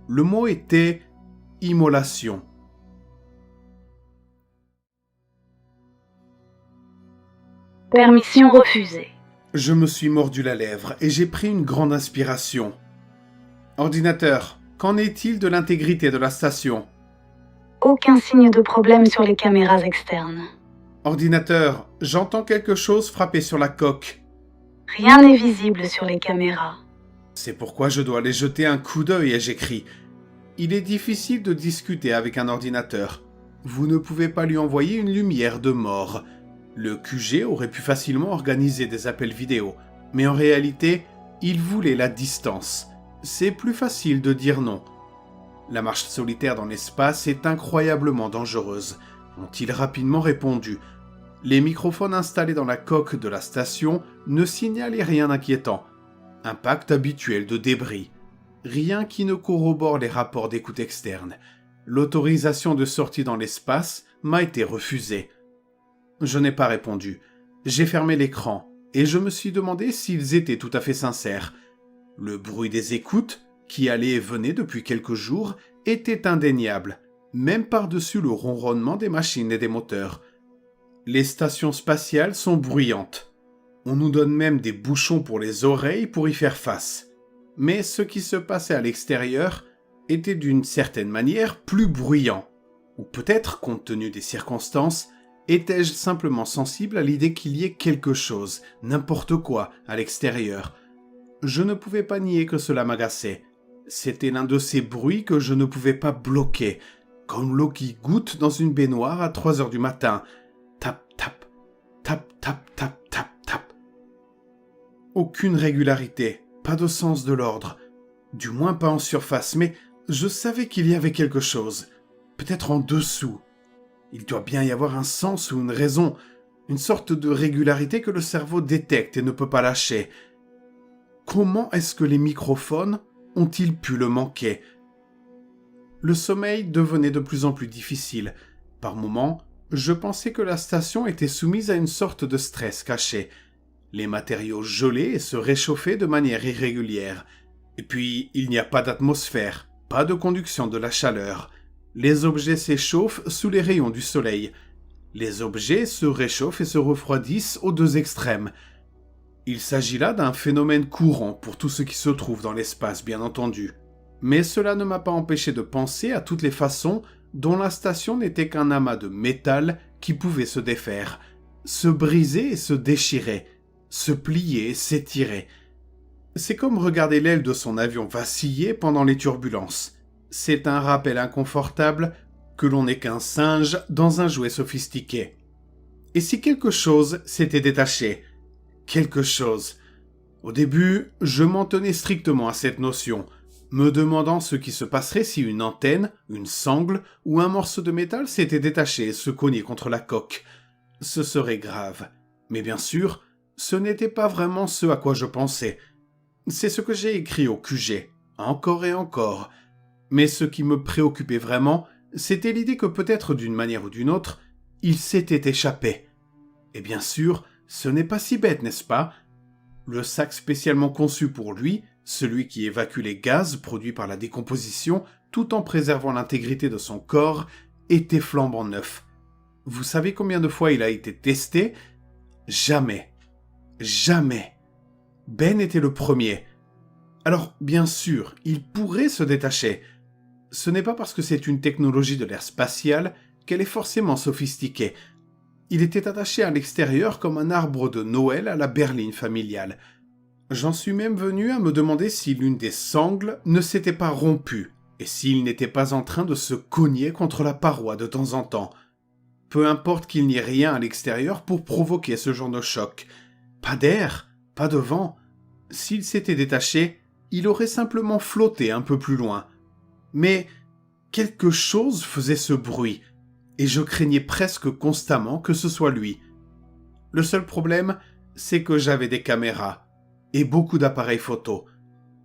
Le mot était « immolation ». Permission refusée. Je me suis mordu la lèvre et j'ai pris une grande inspiration. Ordinateur, qu'en est-il de l'intégrité de la station ? Aucun signe de problème sur les caméras externes. Ordinateur, j'entends quelque chose frapper sur la coque. Rien n'est visible sur les caméras. C'est pourquoi je dois aller jeter un coup d'œil, ai-je écrit. Il est difficile de discuter avec un ordinateur. Vous ne pouvez pas lui envoyer une lumière de mort. Le QG aurait pu facilement organiser des appels vidéo, mais en réalité, il voulait la distance. C'est plus facile de dire non. La marche solitaire dans l'espace est incroyablement dangereuse, ont-ils rapidement répondu. Les microphones installés dans la coque de la station ne signalaient rien d'inquiétant. Impact habituel de débris. Rien qui ne corrobore les rapports d'écoute externe. L'autorisation de sortie dans l'espace m'a été refusée. Je n'ai pas répondu. J'ai fermé l'écran et je me suis demandé s'ils étaient tout à fait sincères. Le bruit des écoutes, qui allait et venait depuis quelques jours, était indéniable, même par-dessus le ronronnement des machines et des moteurs. Les stations spatiales sont bruyantes. On nous donne même des bouchons pour les oreilles pour y faire face. Mais ce qui se passait à l'extérieur était d'une certaine manière plus bruyant. Ou peut-être, compte tenu des circonstances, étais-je simplement sensible à l'idée qu'il y ait quelque chose, n'importe quoi, à l'extérieur. Je ne pouvais pas nier que cela m'agaçait. C'était l'un de ces bruits que je ne pouvais pas bloquer, comme l'eau qui goutte dans une baignoire à 3 heures du matin. Tap, tap, tap, tap, tap, tap, tap. Aucune régularité, pas de sens de l'ordre. Du moins pas en surface, mais je savais qu'il y avait quelque chose. Peut-être en dessous. Il doit bien y avoir un sens ou une raison, une sorte de régularité que le cerveau détecte et ne peut pas lâcher. Comment est-ce que les microphones ont-ils pu le manquer ? Le sommeil devenait de plus en plus difficile. Par moments, Je pensais que la station était soumise à une sorte de stress caché. Les matériaux gelaient et se réchauffaient de manière irrégulière. Et puis, il n'y a pas d'atmosphère, pas de conduction de la chaleur. Les objets s'échauffent sous les rayons du soleil. Les objets se réchauffent et se refroidissent aux deux extrêmes. Il s'agit là d'un phénomène courant pour tout ce qui se trouve dans l'espace, bien entendu. Mais cela ne m'a pas empêché de penser à toutes les façons dont la station n'était qu'un amas de métal qui pouvait se défaire, se briser et se déchirer, se plier et s'étirer. C'est comme regarder l'aile de son avion vaciller pendant les turbulences. C'est un rappel inconfortable que l'on n'est qu'un singe dans un jouet sophistiqué. Et si quelque chose s'était détaché? Quelque chose. Au début, je m'en tenais strictement à cette notion, me demandant ce qui se passerait si une antenne, une sangle ou un morceau de métal s'était détaché et se cognait contre la coque. Ce serait grave. Mais bien sûr, ce n'était pas vraiment ce à quoi je pensais. C'est ce que j'ai écrit au QG, encore et encore. Mais ce qui me préoccupait vraiment, c'était l'idée que peut-être d'une manière ou d'une autre, il s'était échappé. Et bien sûr, ce n'est pas si bête, n'est-ce pas? Le sac spécialement conçu pour lui, celui qui évacue les gaz produits par la décomposition tout en préservant l'intégrité de son corps, était flambant neuf. Vous savez combien de fois il a été testé? Jamais. Jamais. Ben était le premier. Alors, bien sûr, il pourrait se détacher. Ce n'est pas parce que c'est une technologie de l'ère spatiale qu'elle est forcément sophistiquée. Il était attaché à l'extérieur comme un arbre de Noël à la berline familiale. J'en suis même venu à me demander si l'une des sangles ne s'était pas rompue, et s'il n'était pas en train de se cogner contre la paroi de temps en temps. Peu importe qu'il n'y ait rien à l'extérieur pour provoquer ce genre de choc. Pas d'air, pas de vent. S'il s'était détaché, il aurait simplement flotté un peu plus loin. Mais quelque chose faisait ce bruit, et je craignais presque constamment que ce soit lui. Le seul problème, c'est que j'avais des caméras, et beaucoup d'appareils photo,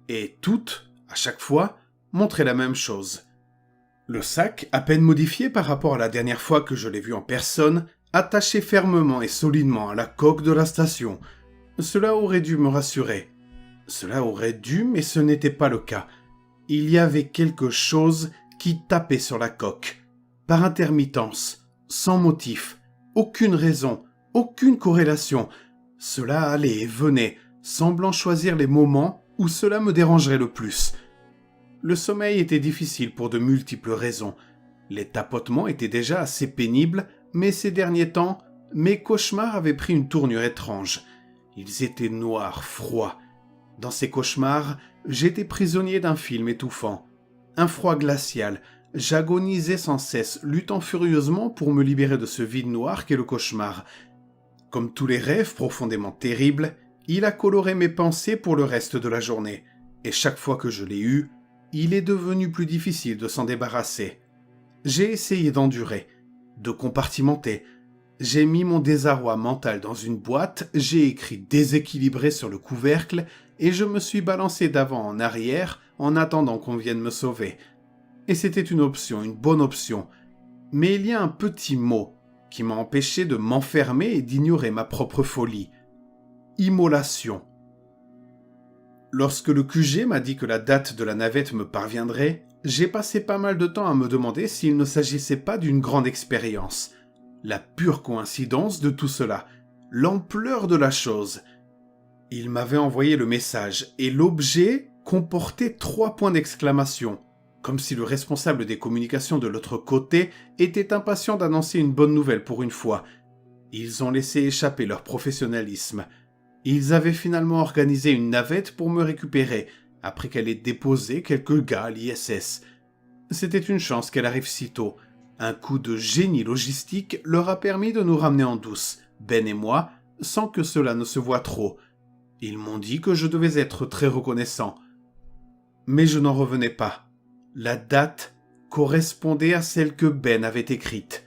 et toutes, à chaque fois, montraient la même chose. Le sac, à peine modifié par rapport à la dernière fois que je l'ai vu en personne, attaché fermement et solidement à la coque de la station. Cela aurait dû me rassurer. Cela aurait dû, mais ce n'était pas le cas. Il y avait quelque chose qui tapait sur la coque, par intermittence, sans motif, aucune raison, aucune corrélation. Cela allait et venait, semblant choisir les moments où cela me dérangerait le plus. Le sommeil était difficile pour de multiples raisons. Les tapotements étaient déjà assez pénibles, mais ces derniers temps, mes cauchemars avaient pris une tournure étrange. Ils étaient noirs, froids. Dans ces cauchemars, j'étais prisonnier d'un film étouffant. Un froid glacial, j'agonisais sans cesse, luttant furieusement pour me libérer de ce vide noir qu'est le cauchemar. Comme tous les rêves profondément terribles, il a coloré mes pensées pour le reste de la journée, et chaque fois que je l'ai eu, il est devenu plus difficile de s'en débarrasser. J'ai essayé d'endurer, de compartimenter. J'ai mis mon désarroi mental dans une boîte, j'ai écrit déséquilibré sur le couvercle, et je me suis balancé d'avant en arrière en attendant qu'on vienne me sauver. Et c'était une option, une bonne option. Mais il y a un petit mot qui m'a empêché de m'enfermer et d'ignorer ma propre folie. Immolation. Lorsque le QG m'a dit que la date de la navette me parviendrait, j'ai passé pas mal de temps à me demander s'il ne s'agissait pas d'une grande expérience. La pure coïncidence de tout cela, l'ampleur de la chose. Il m'avait envoyé le message et l'objet comportait 3 points d'exclamation, comme si le responsable des communications de l'autre côté était impatient d'annoncer une bonne nouvelle pour une fois. Ils ont laissé échapper leur professionnalisme. Ils avaient finalement organisé une navette pour me récupérer, après qu'elle ait déposé quelques gars à l'ISS. C'était une chance qu'elle arrive si tôt. Un coup de génie logistique leur a permis de nous ramener en douce, Ben et moi, sans que cela ne se voie trop. Ils m'ont dit que je devais être très reconnaissant. Mais je n'en revenais pas. La date correspondait à celle que Ben avait écrite.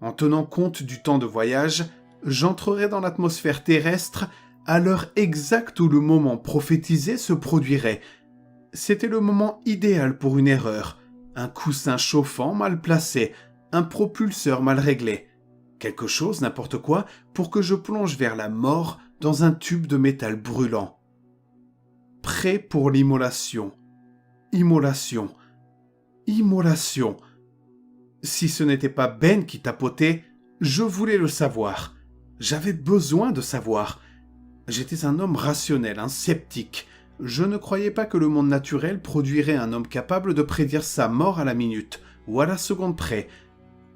En tenant compte du temps de voyage, j'entrerai dans l'atmosphère terrestre à l'heure exacte où le moment prophétisé se produirait. C'était le moment idéal pour une erreur, un coussin chauffant mal placé, un propulseur mal réglé. Quelque chose, n'importe quoi, pour que je plonge vers la mort dans un tube de métal brûlant. Prêt pour l'immolation. Immolation. Immolation. Si ce n'était pas Ben qui tapotait, je voulais le savoir. J'avais besoin de savoir. J'étais un homme rationnel, un sceptique. Je ne croyais pas que le monde naturel produirait un homme capable de prédire sa mort à la minute ou à la seconde près.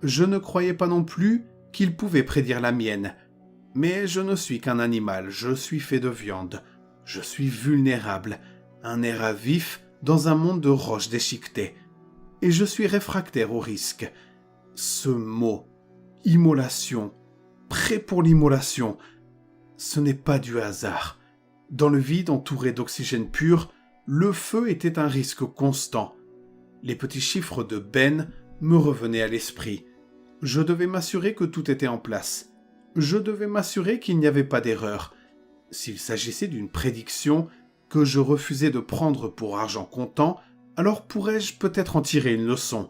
Je ne croyais pas non plus qu'il pouvait prédire la mienne. Mais je ne suis qu'un animal, je suis fait de viande. Je suis vulnérable, un air à vif dans un monde de roches déchiquetées. Et je suis réfractaire au risque. Ce mot, immolation, prêt pour l'immolation, ce n'est pas du hasard. Dans le vide entouré d'oxygène pur, le feu était un risque constant. Les petits chiffres de Ben me revenaient à l'esprit. Je devais m'assurer que tout était en place. Je devais m'assurer qu'il n'y avait pas d'erreur. S'il s'agissait d'une prédiction que je refusais de prendre pour argent comptant, alors pourrais-je peut-être en tirer une leçon.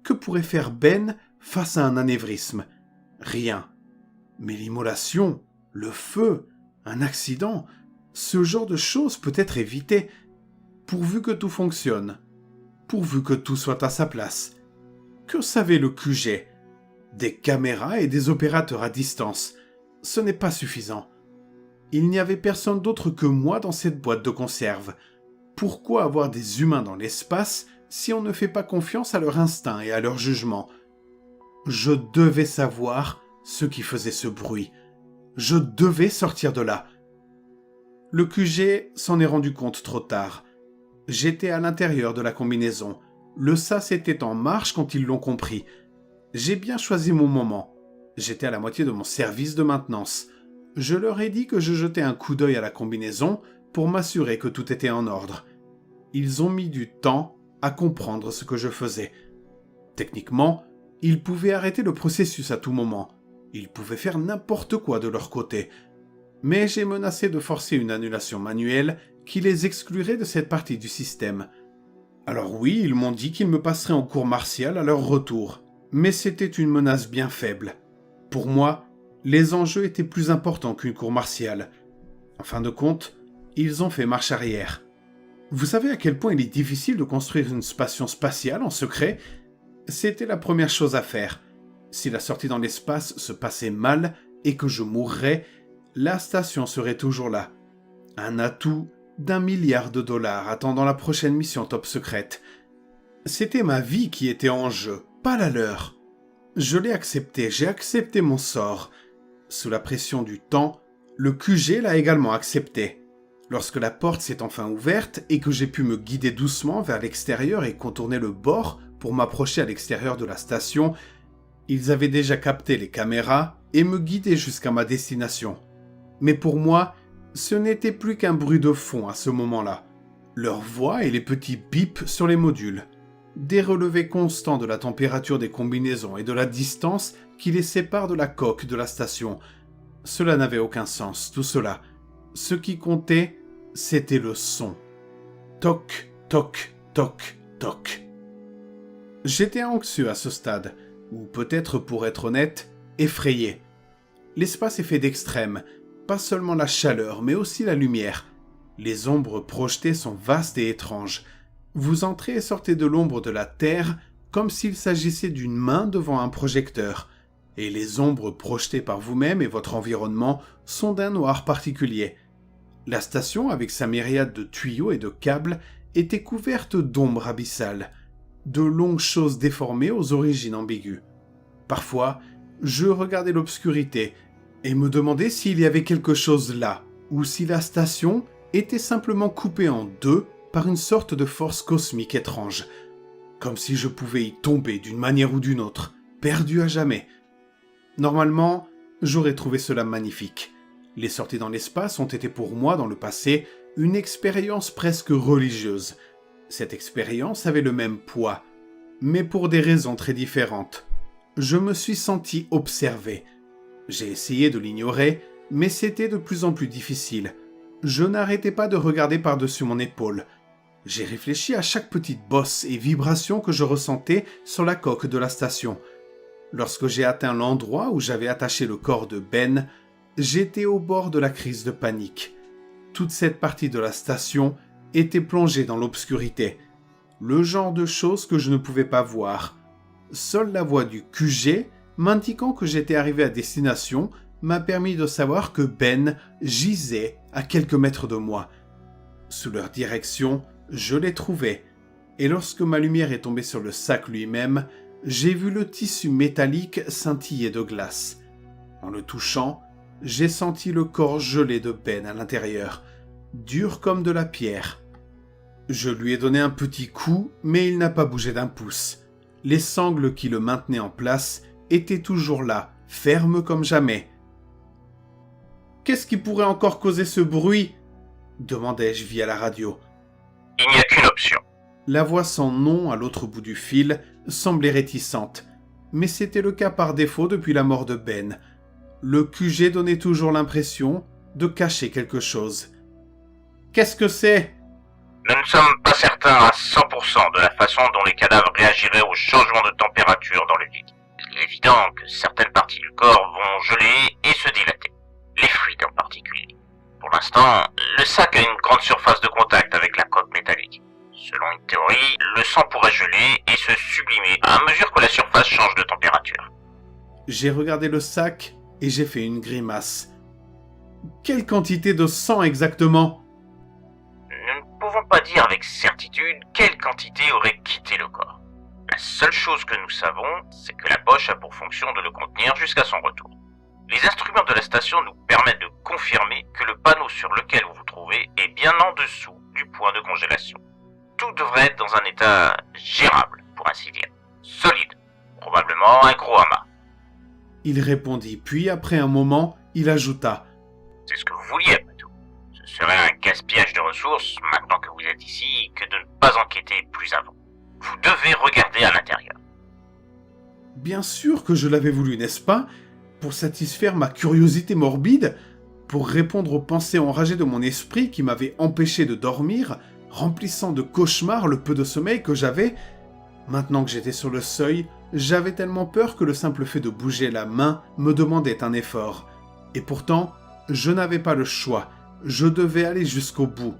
Que pourrait faire Ben face à un anévrisme ? Rien. Mais l'immolation, le feu, un accident, ce genre de choses peut être évité, pourvu que tout fonctionne, pourvu que tout soit à sa place. Que savait le QG ? Des caméras et des opérateurs à distance, ce n'est pas suffisant. Il n'y avait personne d'autre que moi dans cette boîte de conserve. Pourquoi avoir des humains dans l'espace si on ne fait pas confiance à leur instinct et à leur jugement ? Je devais savoir ce qui faisait ce bruit. Je devais sortir de là. Le QG s'en est rendu compte trop tard. J'étais à l'intérieur de la combinaison. Le SAS était en marche quand ils l'ont compris. J'ai bien choisi mon moment. J'étais à la moitié de mon service de maintenance. Je leur ai dit que je jetais un coup d'œil à la combinaison pour m'assurer que tout était en ordre. Ils ont mis du temps à comprendre ce que je faisais. Techniquement, ils pouvaient arrêter le processus à tout moment. Ils pouvaient faire n'importe quoi de leur côté. Mais j'ai menacé de forcer une annulation manuelle qui les exclurait de cette partie du système. Alors oui, ils m'ont dit qu'ils me passeraient en cours martial à leur retour. Mais c'était une menace bien faible. Pour moi, les enjeux étaient plus importants qu'une cour martiale. En fin de compte, ils ont fait marche arrière. Vous savez à quel point il est difficile de construire une station spatiale en secret ? C'était la première chose à faire. Si la sortie dans l'espace se passait mal et que je mourrais, la station serait toujours là. Un atout d'1 milliard de dollars attendant la prochaine mission top secrète. C'était ma vie qui était en jeu, pas la leur. Je l'ai accepté, j'ai accepté mon sort. Sous la pression du temps, le QG l'a également accepté. Lorsque la porte s'est enfin ouverte et que j'ai pu me guider doucement vers l'extérieur et contourner le bord pour m'approcher à l'extérieur de la station, ils avaient déjà capté les caméras et me guidaient jusqu'à ma destination. Mais pour moi, ce n'était plus qu'un bruit de fond à ce moment-là. Leur voix et les petits bips sur les modules. Des relevés constants de la température des combinaisons et de la distance qui les sépare de la coque de la station. Cela n'avait aucun sens, tout cela. Ce qui comptait, c'était le son. Toc, toc, toc, toc. J'étais anxieux à ce stade, ou peut-être pour être honnête, effrayé. L'espace est fait d'extrêmes, pas seulement la chaleur, mais aussi la lumière. Les ombres projetées sont vastes et étranges. Vous entrez et sortez de l'ombre de la Terre comme s'il s'agissait d'une main devant un projecteur, et les ombres projetées par vous-même et votre environnement sont d'un noir particulier. La station, avec sa myriade de tuyaux et de câbles, était couverte d'ombres abyssales, de longues choses déformées aux origines ambiguës. Parfois, je regardais l'obscurité et me demandais s'il y avait quelque chose là, ou si la station était simplement coupée en deux par une sorte de force cosmique étrange, comme si je pouvais y tomber d'une manière ou d'une autre, perdu à jamais. Normalement, j'aurais trouvé cela magnifique. Les sorties dans l'espace ont été pour moi, dans le passé, une expérience presque religieuse. Cette expérience avait le même poids, mais pour des raisons très différentes. Je me suis senti observé. J'ai essayé de l'ignorer, mais c'était de plus en plus difficile. Je n'arrêtais pas de regarder par-dessus mon épaule. J'ai réfléchi à chaque petite bosse et vibration que je ressentais sur la coque de la station. Lorsque j'ai atteint l'endroit où j'avais attaché le corps de Ben, j'étais au bord de la crise de panique. Toute cette partie de la station était plongée dans l'obscurité. Le genre de choses que je ne pouvais pas voir. Seule la voix du QG, m'indiquant que j'étais arrivé à destination, m'a permis de savoir que Ben gisait à quelques mètres de moi. Sous leur direction, je l'ai trouvé, et lorsque ma lumière est tombée sur le sac lui-même, j'ai vu le tissu métallique scintiller de glace. En le touchant, j'ai senti le corps gelé de Ben à l'intérieur, dur comme de la pierre. Je lui ai donné un petit coup, mais il n'a pas bougé d'un pouce. Les sangles qui le maintenaient en place étaient toujours là, fermes comme jamais. « Qu'est-ce qui pourrait encore causer ce bruit ?» demandai-je via la radio. « Il n'y a qu'une option. » La voix sans nom à l'autre bout du fil semblait réticente, mais c'était le cas par défaut depuis la mort de Ben. Le QG donnait toujours l'impression de cacher quelque chose. « Qu'est-ce que c'est ?» Nous ne sommes pas certains à 100% de la façon dont les cadavres réagiraient au changement de température dans le vide. Il est évident que certaines parties du corps vont geler et se dilater. Les fluides en particulier. Pour l'instant, le sac a une grande surface de contact avec la coque métallique. Selon une théorie, le sang pourrait geler et se sublimer à mesure que la surface change de température. J'ai regardé le sac et j'ai fait une grimace. Quelle quantité de sang exactement ? Nous ne pouvons pas dire avec certitude quelle quantité aurait quitté le corps. La seule chose que nous savons, c'est que la poche a pour fonction de le contenir jusqu'à son retour. Les instruments de la station nous permettent de confirmer que le panneau sur lequel vous vous trouvez est bien en dessous du point de congélation. Tout devrait être dans un état gérable, pour ainsi dire. Solide. Probablement un gros amas. Il répondit, puis après un moment, il ajouta. C'est ce que vous vouliez, après tout. Ce serait un gaspillage de ressources, maintenant que vous êtes ici, que de ne pas enquêter plus avant. Vous devez regarder à l'intérieur. Bien sûr que je l'avais voulu, n'est-ce pas ? Pour satisfaire ma curiosité morbide, pour répondre aux pensées enragées de mon esprit qui m'avaient empêché de dormir, remplissant de cauchemars le peu de sommeil que j'avais. Maintenant que j'étais sur le seuil, j'avais tellement peur que le simple fait de bouger la main me demandait un effort. Et pourtant, je n'avais pas le choix, je devais aller jusqu'au bout.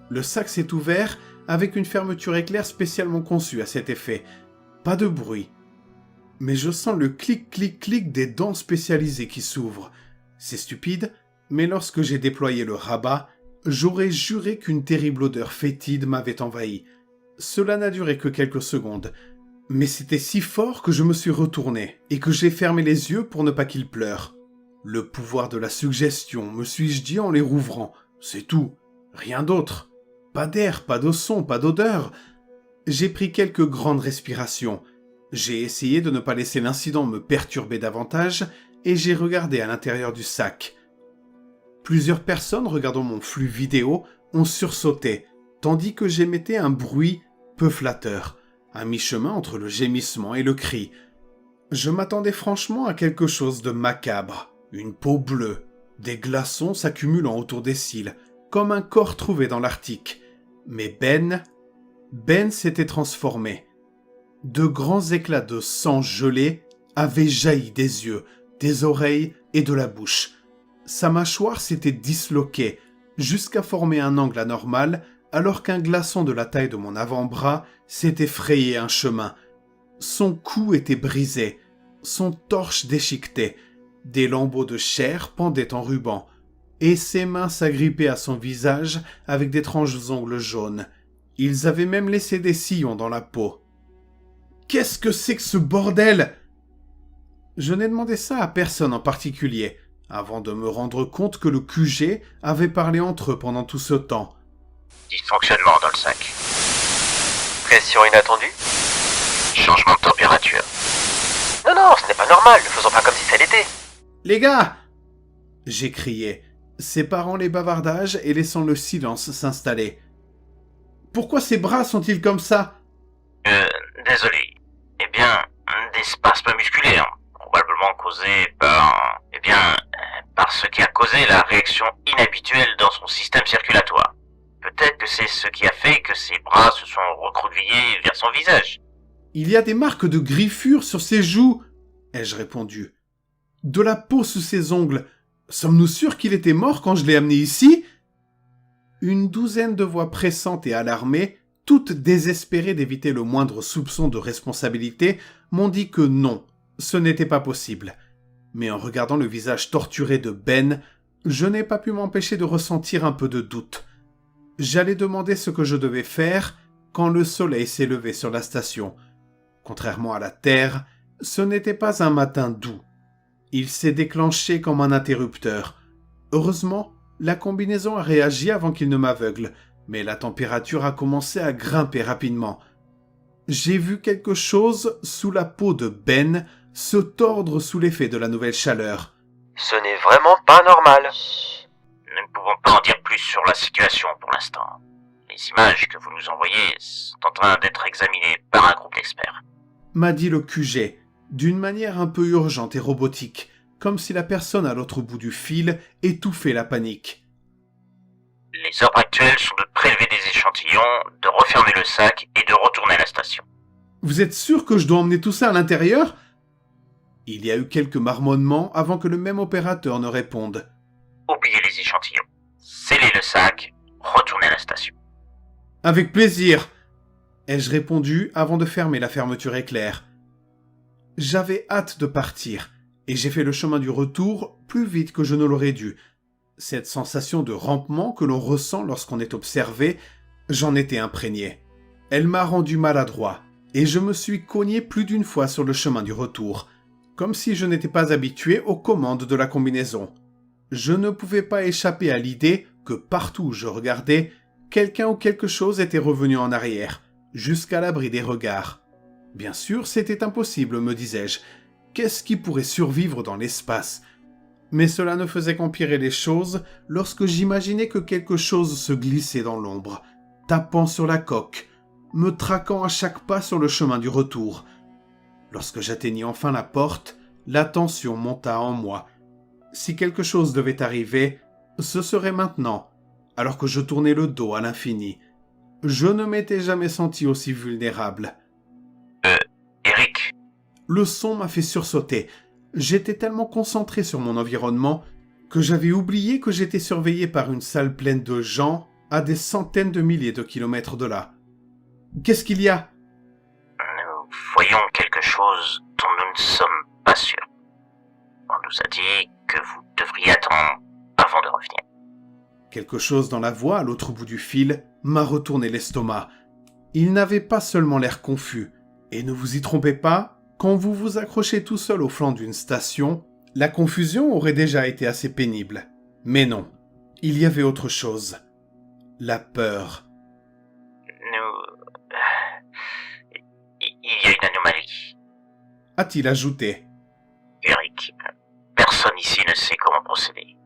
Le sac s'est ouvert avec une fermeture éclair spécialement conçue à cet effet. Pas de bruit. Mais je sens le clic-clic-clic des dents spécialisées qui s'ouvrent. C'est stupide, mais lorsque j'ai déployé le rabat, j'aurais juré qu'une terrible odeur fétide m'avait envahi. Cela n'a duré que quelques secondes, mais c'était si fort que je me suis retourné et que j'ai fermé les yeux pour ne pas qu'il pleure. Le pouvoir de la suggestion, me suis-je dit en les rouvrant. C'est tout, rien d'autre. Pas d'air, pas de son, pas d'odeur. J'ai pris quelques grandes respirations. J'ai essayé de ne pas laisser l'incident me perturber davantage et j'ai regardé à l'intérieur du sac. Plusieurs personnes regardant mon flux vidéo ont sursauté, tandis que j'émettais un bruit peu flatteur, à mi-chemin entre le gémissement et le cri. Je m'attendais franchement à quelque chose de macabre, une peau bleue, des glaçons s'accumulant autour des cils, comme un corps trouvé dans l'Arctique. Mais Ben s'était transformé. De grands éclats de sang gelé avaient jailli des yeux, des oreilles et de la bouche. Sa mâchoire s'était disloquée jusqu'à former un angle anormal alors qu'un glaçon de la taille de mon avant-bras s'était frayé un chemin. Son cou était brisé, son torse déchiqueté, des lambeaux de chair pendaient en ruban, et ses mains s'agrippaient à son visage avec d'étranges ongles jaunes. Ils avaient même laissé des sillons dans la peau. « Qu'est-ce que c'est que ce bordel ?» Je n'ai demandé ça à personne en particulier, avant de me rendre compte que le QG avait parlé entre eux pendant tout ce temps. Dysfonctionnement dans le sac. Pression inattendue ? Changement de température. Non, ce n'est pas normal, ne faisons pas comme si ça l'était. Les gars !» j'ai crié, séparant les bavardages et laissant le silence s'installer. « Pourquoi ses bras sont-ils comme ça ?» Désolé. Eh bien, des spasmes musculaires, probablement causés par ce qui a causé la réaction inhabituelle dans son système circulatoire. Peut-être que c'est ce qui a fait que ses bras se sont recroquevillés vers son visage. « Il y a des marques de griffures sur ses joues !» ai-je répondu. De la peau sous ses ongles. Sommes-nous sûrs qu'il était mort quand je l'ai amené ici? Une douzaine de voix pressantes et alarmées, toutes désespérées d'éviter le moindre soupçon de responsabilité, m'ont dit que non, ce n'était pas possible. Mais en regardant le visage torturé de Ben, je n'ai pas pu m'empêcher de ressentir un peu de doute. J'allais demander ce que je devais faire quand le soleil s'est levé sur la station. Contrairement à la Terre, ce n'était pas un matin doux. Il s'est déclenché comme un interrupteur. Heureusement, la combinaison a réagi avant qu'il ne m'aveugle, mais la température a commencé à grimper rapidement. J'ai vu quelque chose sous la peau de Ben se tordre sous l'effet de la nouvelle chaleur. Ce n'est vraiment pas normal. Nous ne pouvons pas en dire plus sur la situation pour l'instant. Les images que vous nous envoyez sont en train d'être examinées par un groupe d'experts. M'a dit le QG, d'une manière un peu urgente et robotique, comme si la personne à l'autre bout du fil étouffait la panique. Les ordres actuels sont de prélever des échantillons, de refermer le sac et de retourner à la station. Vous êtes sûr que je dois emmener tout ça à l'intérieur? Il y a eu quelques marmonnements avant que le même opérateur ne réponde. Oubliez les échantillons. Scellez le sac, retournez à la station. Avec plaisir, ai-je répondu avant de fermer la fermeture éclair. J'avais hâte de partir, et j'ai fait le chemin du retour plus vite que je ne l'aurais dû. Cette sensation de rampement que l'on ressent lorsqu'on est observé, j'en étais imprégné. Elle m'a rendu maladroit, et je me suis cogné plus d'une fois sur le chemin du retour, comme si je n'étais pas habitué aux commandes de la combinaison. Je ne pouvais pas échapper à l'idée que partout où je regardais, quelqu'un ou quelque chose était revenu en arrière, jusqu'à l'abri des regards. Bien sûr, c'était impossible, me disais-je. Qu'est-ce qui pourrait survivre dans l'espace? Mais cela ne faisait qu'empirer les choses lorsque j'imaginais que quelque chose se glissait dans l'ombre, tapant sur la coque, me traquant à chaque pas sur le chemin du retour. Lorsque j'atteignis enfin la porte, la tension monta en moi. Si quelque chose devait arriver, ce serait maintenant, alors que je tournais le dos à l'infini. Je ne m'étais jamais senti aussi vulnérable. Eric? Le son m'a fait sursauter. J'étais tellement concentré sur mon environnement que j'avais oublié que j'étais surveillé par une salle pleine de gens à des centaines de milliers de kilomètres de là. Qu'est-ce qu'il y a? Nous voyons quelque chose dont nous ne sommes pas sûrs. On nous a dit que vous devriez attendre avant de revenir. Quelque chose dans la voix à l'autre bout du fil m'a retourné l'estomac. Il n'avait pas seulement l'air confus. Et ne vous y trompez pas, quand vous vous accrochez tout seul au flanc d'une station, la confusion aurait déjà été assez pénible. Mais non, il y avait autre chose. La peur. Il y a une anomalie. A-t-il ajouté. Eric, personne ici ne sait comment procéder.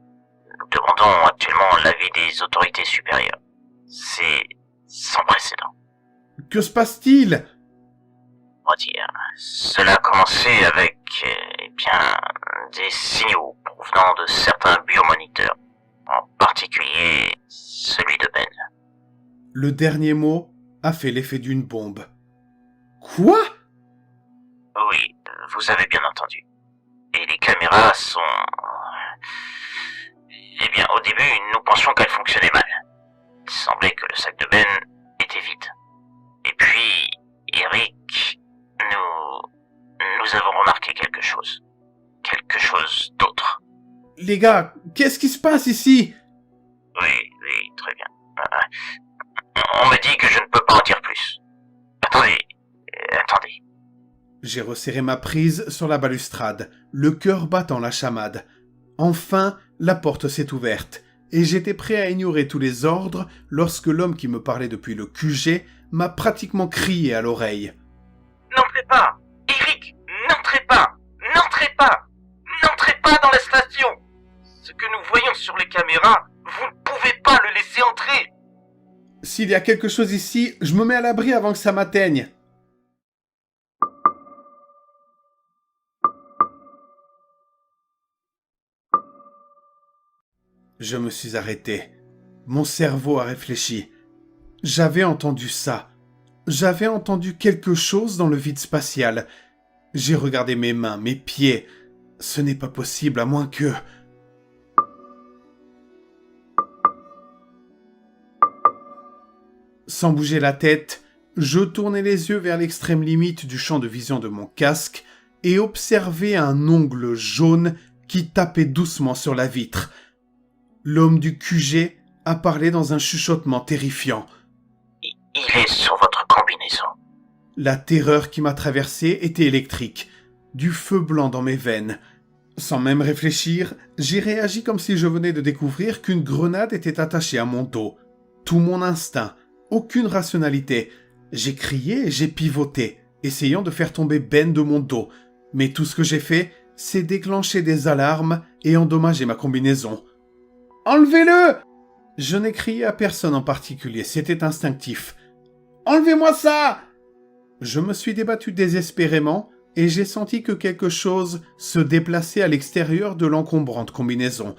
Nous demandons actuellement l'avis des autorités supérieures. C'est sans précédent. Que se passe-t-il? On va dire, cela a commencé avec, des signaux provenant de certains biomoniteurs, en particulier celui de Ben. Le dernier mot a fait l'effet d'une bombe. Quoi? Oui, vous avez bien entendu. Et les caméras sont... au début, nous pensions qu'elles fonctionnaient mal. Il semblait que le sac de Ben était vide. Et puis, Eric, nous avons remarqué quelque chose. Quelque chose d'autre. Les gars, qu'est-ce qui se passe ici? Oui, très bien. On m'a dit que je ne peux pas en dire plus. Attendez. J'ai resserré ma prise sur la balustrade, le cœur battant la chamade. Enfin, la porte s'est ouverte, et j'étais prêt à ignorer tous les ordres lorsque l'homme qui me parlait depuis le QG m'a pratiquement crié à l'oreille. N'entrez pas! Eric, n'entrez pas! N'entrez pas! N'entrez pas dans la station! Ce que nous voyons sur les caméras, vous ne pouvez pas le laisser entrer! S'il y a quelque chose ici, je me mets à l'abri avant que ça m'atteigne. Je me suis arrêté. Mon cerveau a réfléchi. J'avais entendu ça. J'avais entendu quelque chose dans le vide spatial. J'ai regardé mes mains, mes pieds. Ce n'est pas possible à moins que... Sans bouger la tête, je tournai les yeux vers l'extrême limite du champ de vision de mon casque et observai un ongle jaune qui tapait doucement sur la vitre. L'homme du QG a parlé dans un chuchotement terrifiant. Il est sur votre combinaison. La terreur qui m'a traversé était électrique, du feu blanc dans mes veines. Sans même réfléchir, j'ai réagi comme si je venais de découvrir qu'une grenade était attachée à mon dos. Tout mon instinct, aucune rationalité. J'ai crié et j'ai pivoté, essayant de faire tomber Ben de mon dos. Mais tout ce que j'ai fait, c'est déclencher des alarmes et endommager ma combinaison. « Enlevez-le !» Je n'ai crié à personne en particulier, c'était instinctif. « Enlevez-moi ça !» Je me suis débattu désespérément et j'ai senti que quelque chose se déplaçait à l'extérieur de l'encombrante combinaison.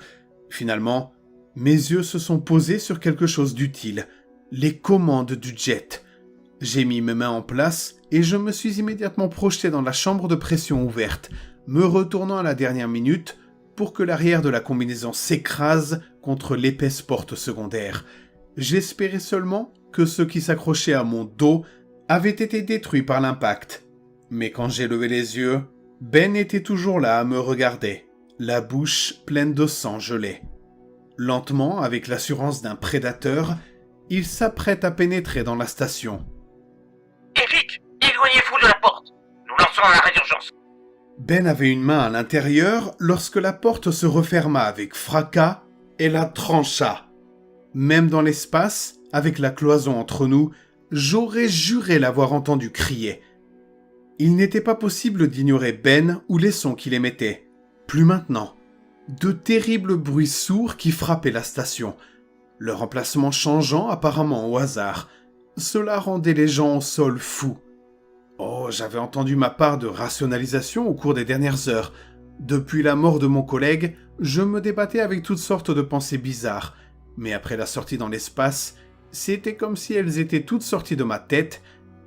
Finalement, mes yeux se sont posés sur quelque chose d'utile, les commandes du jet. J'ai mis mes mains en place et je me suis immédiatement projeté dans la chambre de pression ouverte, me retournant à la dernière minute pour que l'arrière de la combinaison s'écrase contre l'épaisse porte secondaire. J'espérais seulement que ce qui s'accrochait à mon dos avait été détruit par l'impact. Mais quand j'ai levé les yeux, Ben était toujours là à me regarder, la bouche pleine de sang gelé. Lentement, avec l'assurance d'un prédateur, il s'apprête à pénétrer dans la station. « Eric, éloignez-vous de la porte. Nous lançons un arrêt d'urgence. » Ben avait une main à l'intérieur lorsque la porte se referma avec fracas et la trancha. Même dans l'espace, avec la cloison entre nous, j'aurais juré l'avoir entendu crier. Il n'était pas possible d'ignorer Ben ou les sons qu'il émettait. Plus maintenant. De terribles bruits sourds qui frappaient la station, leur emplacement changeant apparemment au hasard. Cela rendait les gens au sol fous. Oh, j'avais entendu ma part de rationalisation au cours des dernières heures. Depuis la mort de mon collègue, je me débattais avec toutes sortes de pensées bizarres. Mais après la sortie dans l'espace, c'était comme si elles étaient toutes sorties de ma tête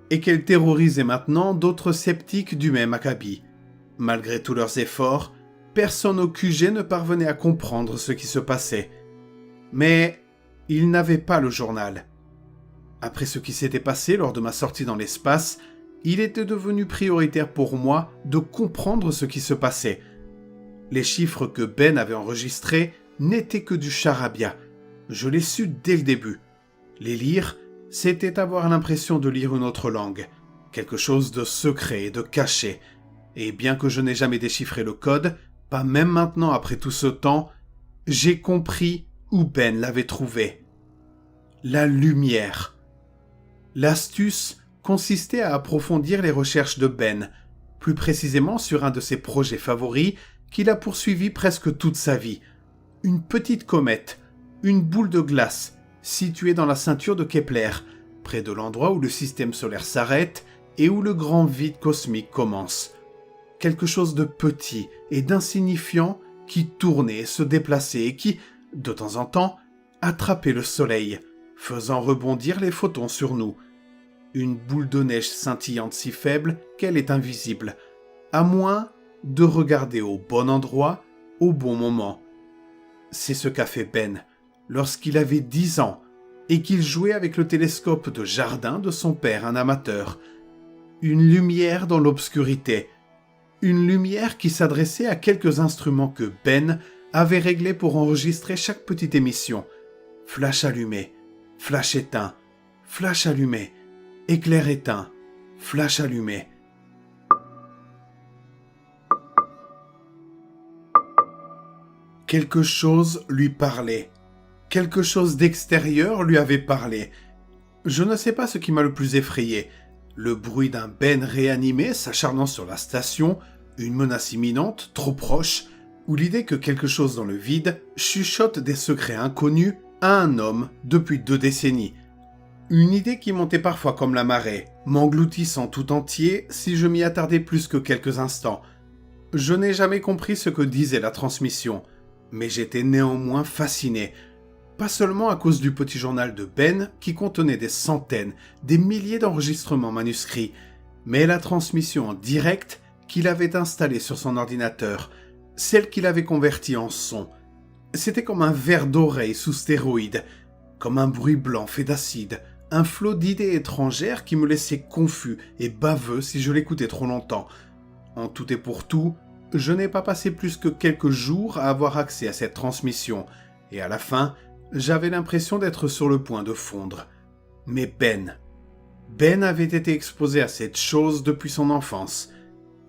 et qu'elles terrorisaient maintenant d'autres sceptiques du même acabit. Malgré tous leurs efforts, personne au QG ne parvenait à comprendre ce qui se passait. Mais ils n'avaient pas le journal. Après ce qui s'était passé lors de ma sortie dans l'espace, il était devenu prioritaire pour moi de comprendre ce qui se passait. Les chiffres que Ben avait enregistrés n'étaient que du charabia. Je l'ai su dès le début. Les lire, c'était avoir l'impression de lire une autre langue, quelque chose de secret et de caché. Et bien que je n'ai jamais déchiffré le code, pas même maintenant après tout ce temps, j'ai compris où Ben l'avait trouvé. La lumière. L'astuce consistait à approfondir les recherches de Ben, plus précisément sur un de ses projets favoris qu'il a poursuivi presque toute sa vie. Une petite comète, une boule de glace, située dans la ceinture de Kepler, près de l'endroit où le système solaire s'arrête et où le grand vide cosmique commence. Quelque chose de petit et d'insignifiant qui tournait et se déplaçait et qui, de temps en temps, attrapait le soleil, faisant rebondir les photons sur nous. Une boule de neige scintillante si faible qu'elle est invisible, à moins de regarder au bon endroit, au bon moment. C'est ce qu'a fait Ben lorsqu'il avait 10 ans et qu'il jouait avec le télescope de jardin de son père, un amateur. Une lumière dans l'obscurité. Une lumière qui s'adressait à quelques instruments que Ben avait réglés pour enregistrer chaque petite émission. Flash allumé, flash éteint, flash allumé, éclair éteint, flash allumé. Quelque chose lui parlait. Quelque chose d'extérieur lui avait parlé. Je ne sais pas ce qui m'a le plus effrayé. Le bruit d'un Ben réanimé s'acharnant sur la station, une menace imminente, trop proche, ou l'idée que quelque chose dans le vide chuchote des secrets inconnus à un homme depuis 2 décennies. Une idée qui montait parfois comme la marée, m'engloutissant tout entier si je m'y attardais plus que quelques instants. Je n'ai jamais compris ce que disait la transmission, mais j'étais néanmoins fasciné. Pas seulement à cause du petit journal de Ben qui contenait des centaines, des milliers d'enregistrements manuscrits, mais la transmission en direct qu'il avait installée sur son ordinateur, celle qu'il avait convertie en son. C'était comme un verre d'oreille sous stéroïdes, comme un bruit blanc fait d'acide, un flot d'idées étrangères qui me laissait confus et baveux si je l'écoutais trop longtemps. En tout et pour tout, je n'ai pas passé plus que quelques jours à avoir accès à cette transmission, et à la fin, j'avais l'impression d'être sur le point de fondre. Mais Ben avait été exposé à cette chose depuis son enfance.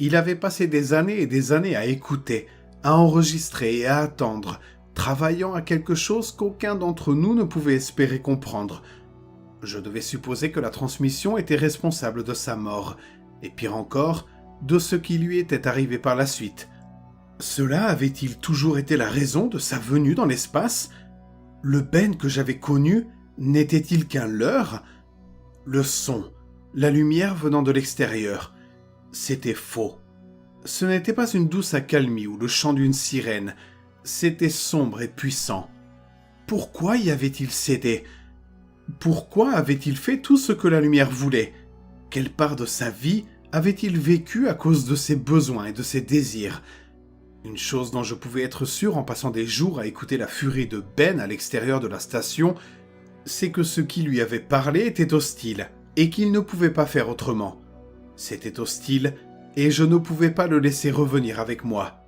Il avait passé des années et des années à écouter, à enregistrer et à attendre, travaillant à quelque chose qu'aucun d'entre nous ne pouvait espérer comprendre. Je devais supposer que la transmission était responsable de sa mort, et pire encore, de ce qui lui était arrivé par la suite. Cela avait-il toujours été la raison de sa venue dans l'espace ? Le Ben que j'avais connu n'était-il qu'un leurre ? Le son, la lumière venant de l'extérieur, c'était faux. Ce n'était pas une douce accalmie ou le chant d'une sirène, c'était sombre et puissant. Pourquoi y avait-il cédé ? Pourquoi avait-il fait tout ce que la lumière voulait ? Quelle part de sa vie avait-il vécu à cause de ses besoins et de ses désirs ? Une chose dont je pouvais être sûr en passant des jours à écouter la furie de Ben à l'extérieur de la station, c'est que ce qui lui avait parlé était hostile, et qu'il ne pouvait pas faire autrement. C'était hostile, et je ne pouvais pas le laisser revenir avec moi.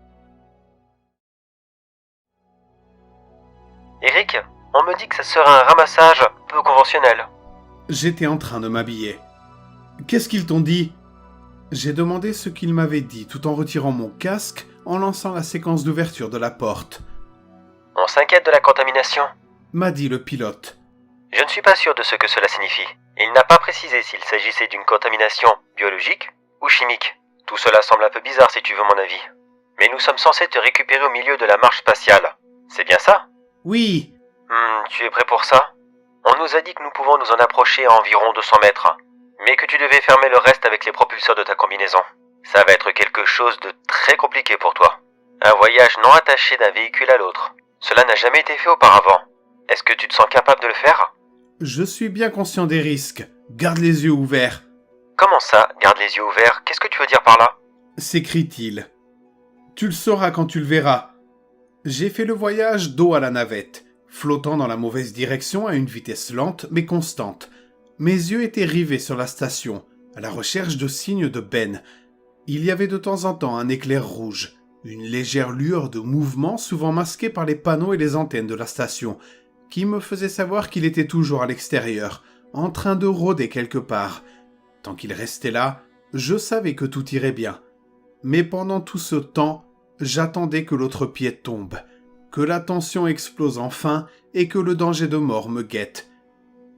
Eric, on me dit que ça serait un ramassage peu conventionnel. J'étais en train de m'habiller. Qu'est-ce qu'ils t'ont dit ? J'ai demandé ce qu'ils m'avaient dit tout en retirant mon casque en lançant la séquence d'ouverture de la porte. On s'inquiète de la contamination, m'a dit le pilote. Je ne suis pas sûr de ce que cela signifie. Il n'a pas précisé s'il s'agissait d'une contamination biologique ou chimique. Tout cela semble un peu bizarre si tu veux mon avis. Mais nous sommes censés te récupérer au milieu de la marche spatiale. C'est bien ça ? Oui. Tu es prêt pour ça ? On nous a dit que nous pouvons nous en approcher à environ 200 mètres, mais que tu devais fermer le reste avec les propulseurs de ta combinaison. Ça va être quelque chose de très compliqué pour toi. Un voyage non attaché d'un véhicule à l'autre. Cela n'a jamais été fait auparavant. Est-ce que tu te sens capable de le faire ? Je suis bien conscient des risques. Garde les yeux ouverts. Comment ça, garde les yeux ouverts ? Qu'est-ce que tu veux dire par là ? S'écrie-t-il. Tu le sauras quand tu le verras. J'ai fait le voyage dos à la navette, flottant dans la mauvaise direction à une vitesse lente mais constante. Mes yeux étaient rivés sur la station, à la recherche de signes de Ben. Il y avait de temps en temps un éclair rouge, une légère lueur de mouvement souvent masquée par les panneaux et les antennes de la station, qui me faisait savoir qu'il était toujours à l'extérieur, en train de rôder quelque part. Tant qu'il restait là, je savais que tout irait bien. Mais pendant tout ce temps, j'attendais que l'autre pied tombe, que la tension explose enfin et que le danger de mort me guette.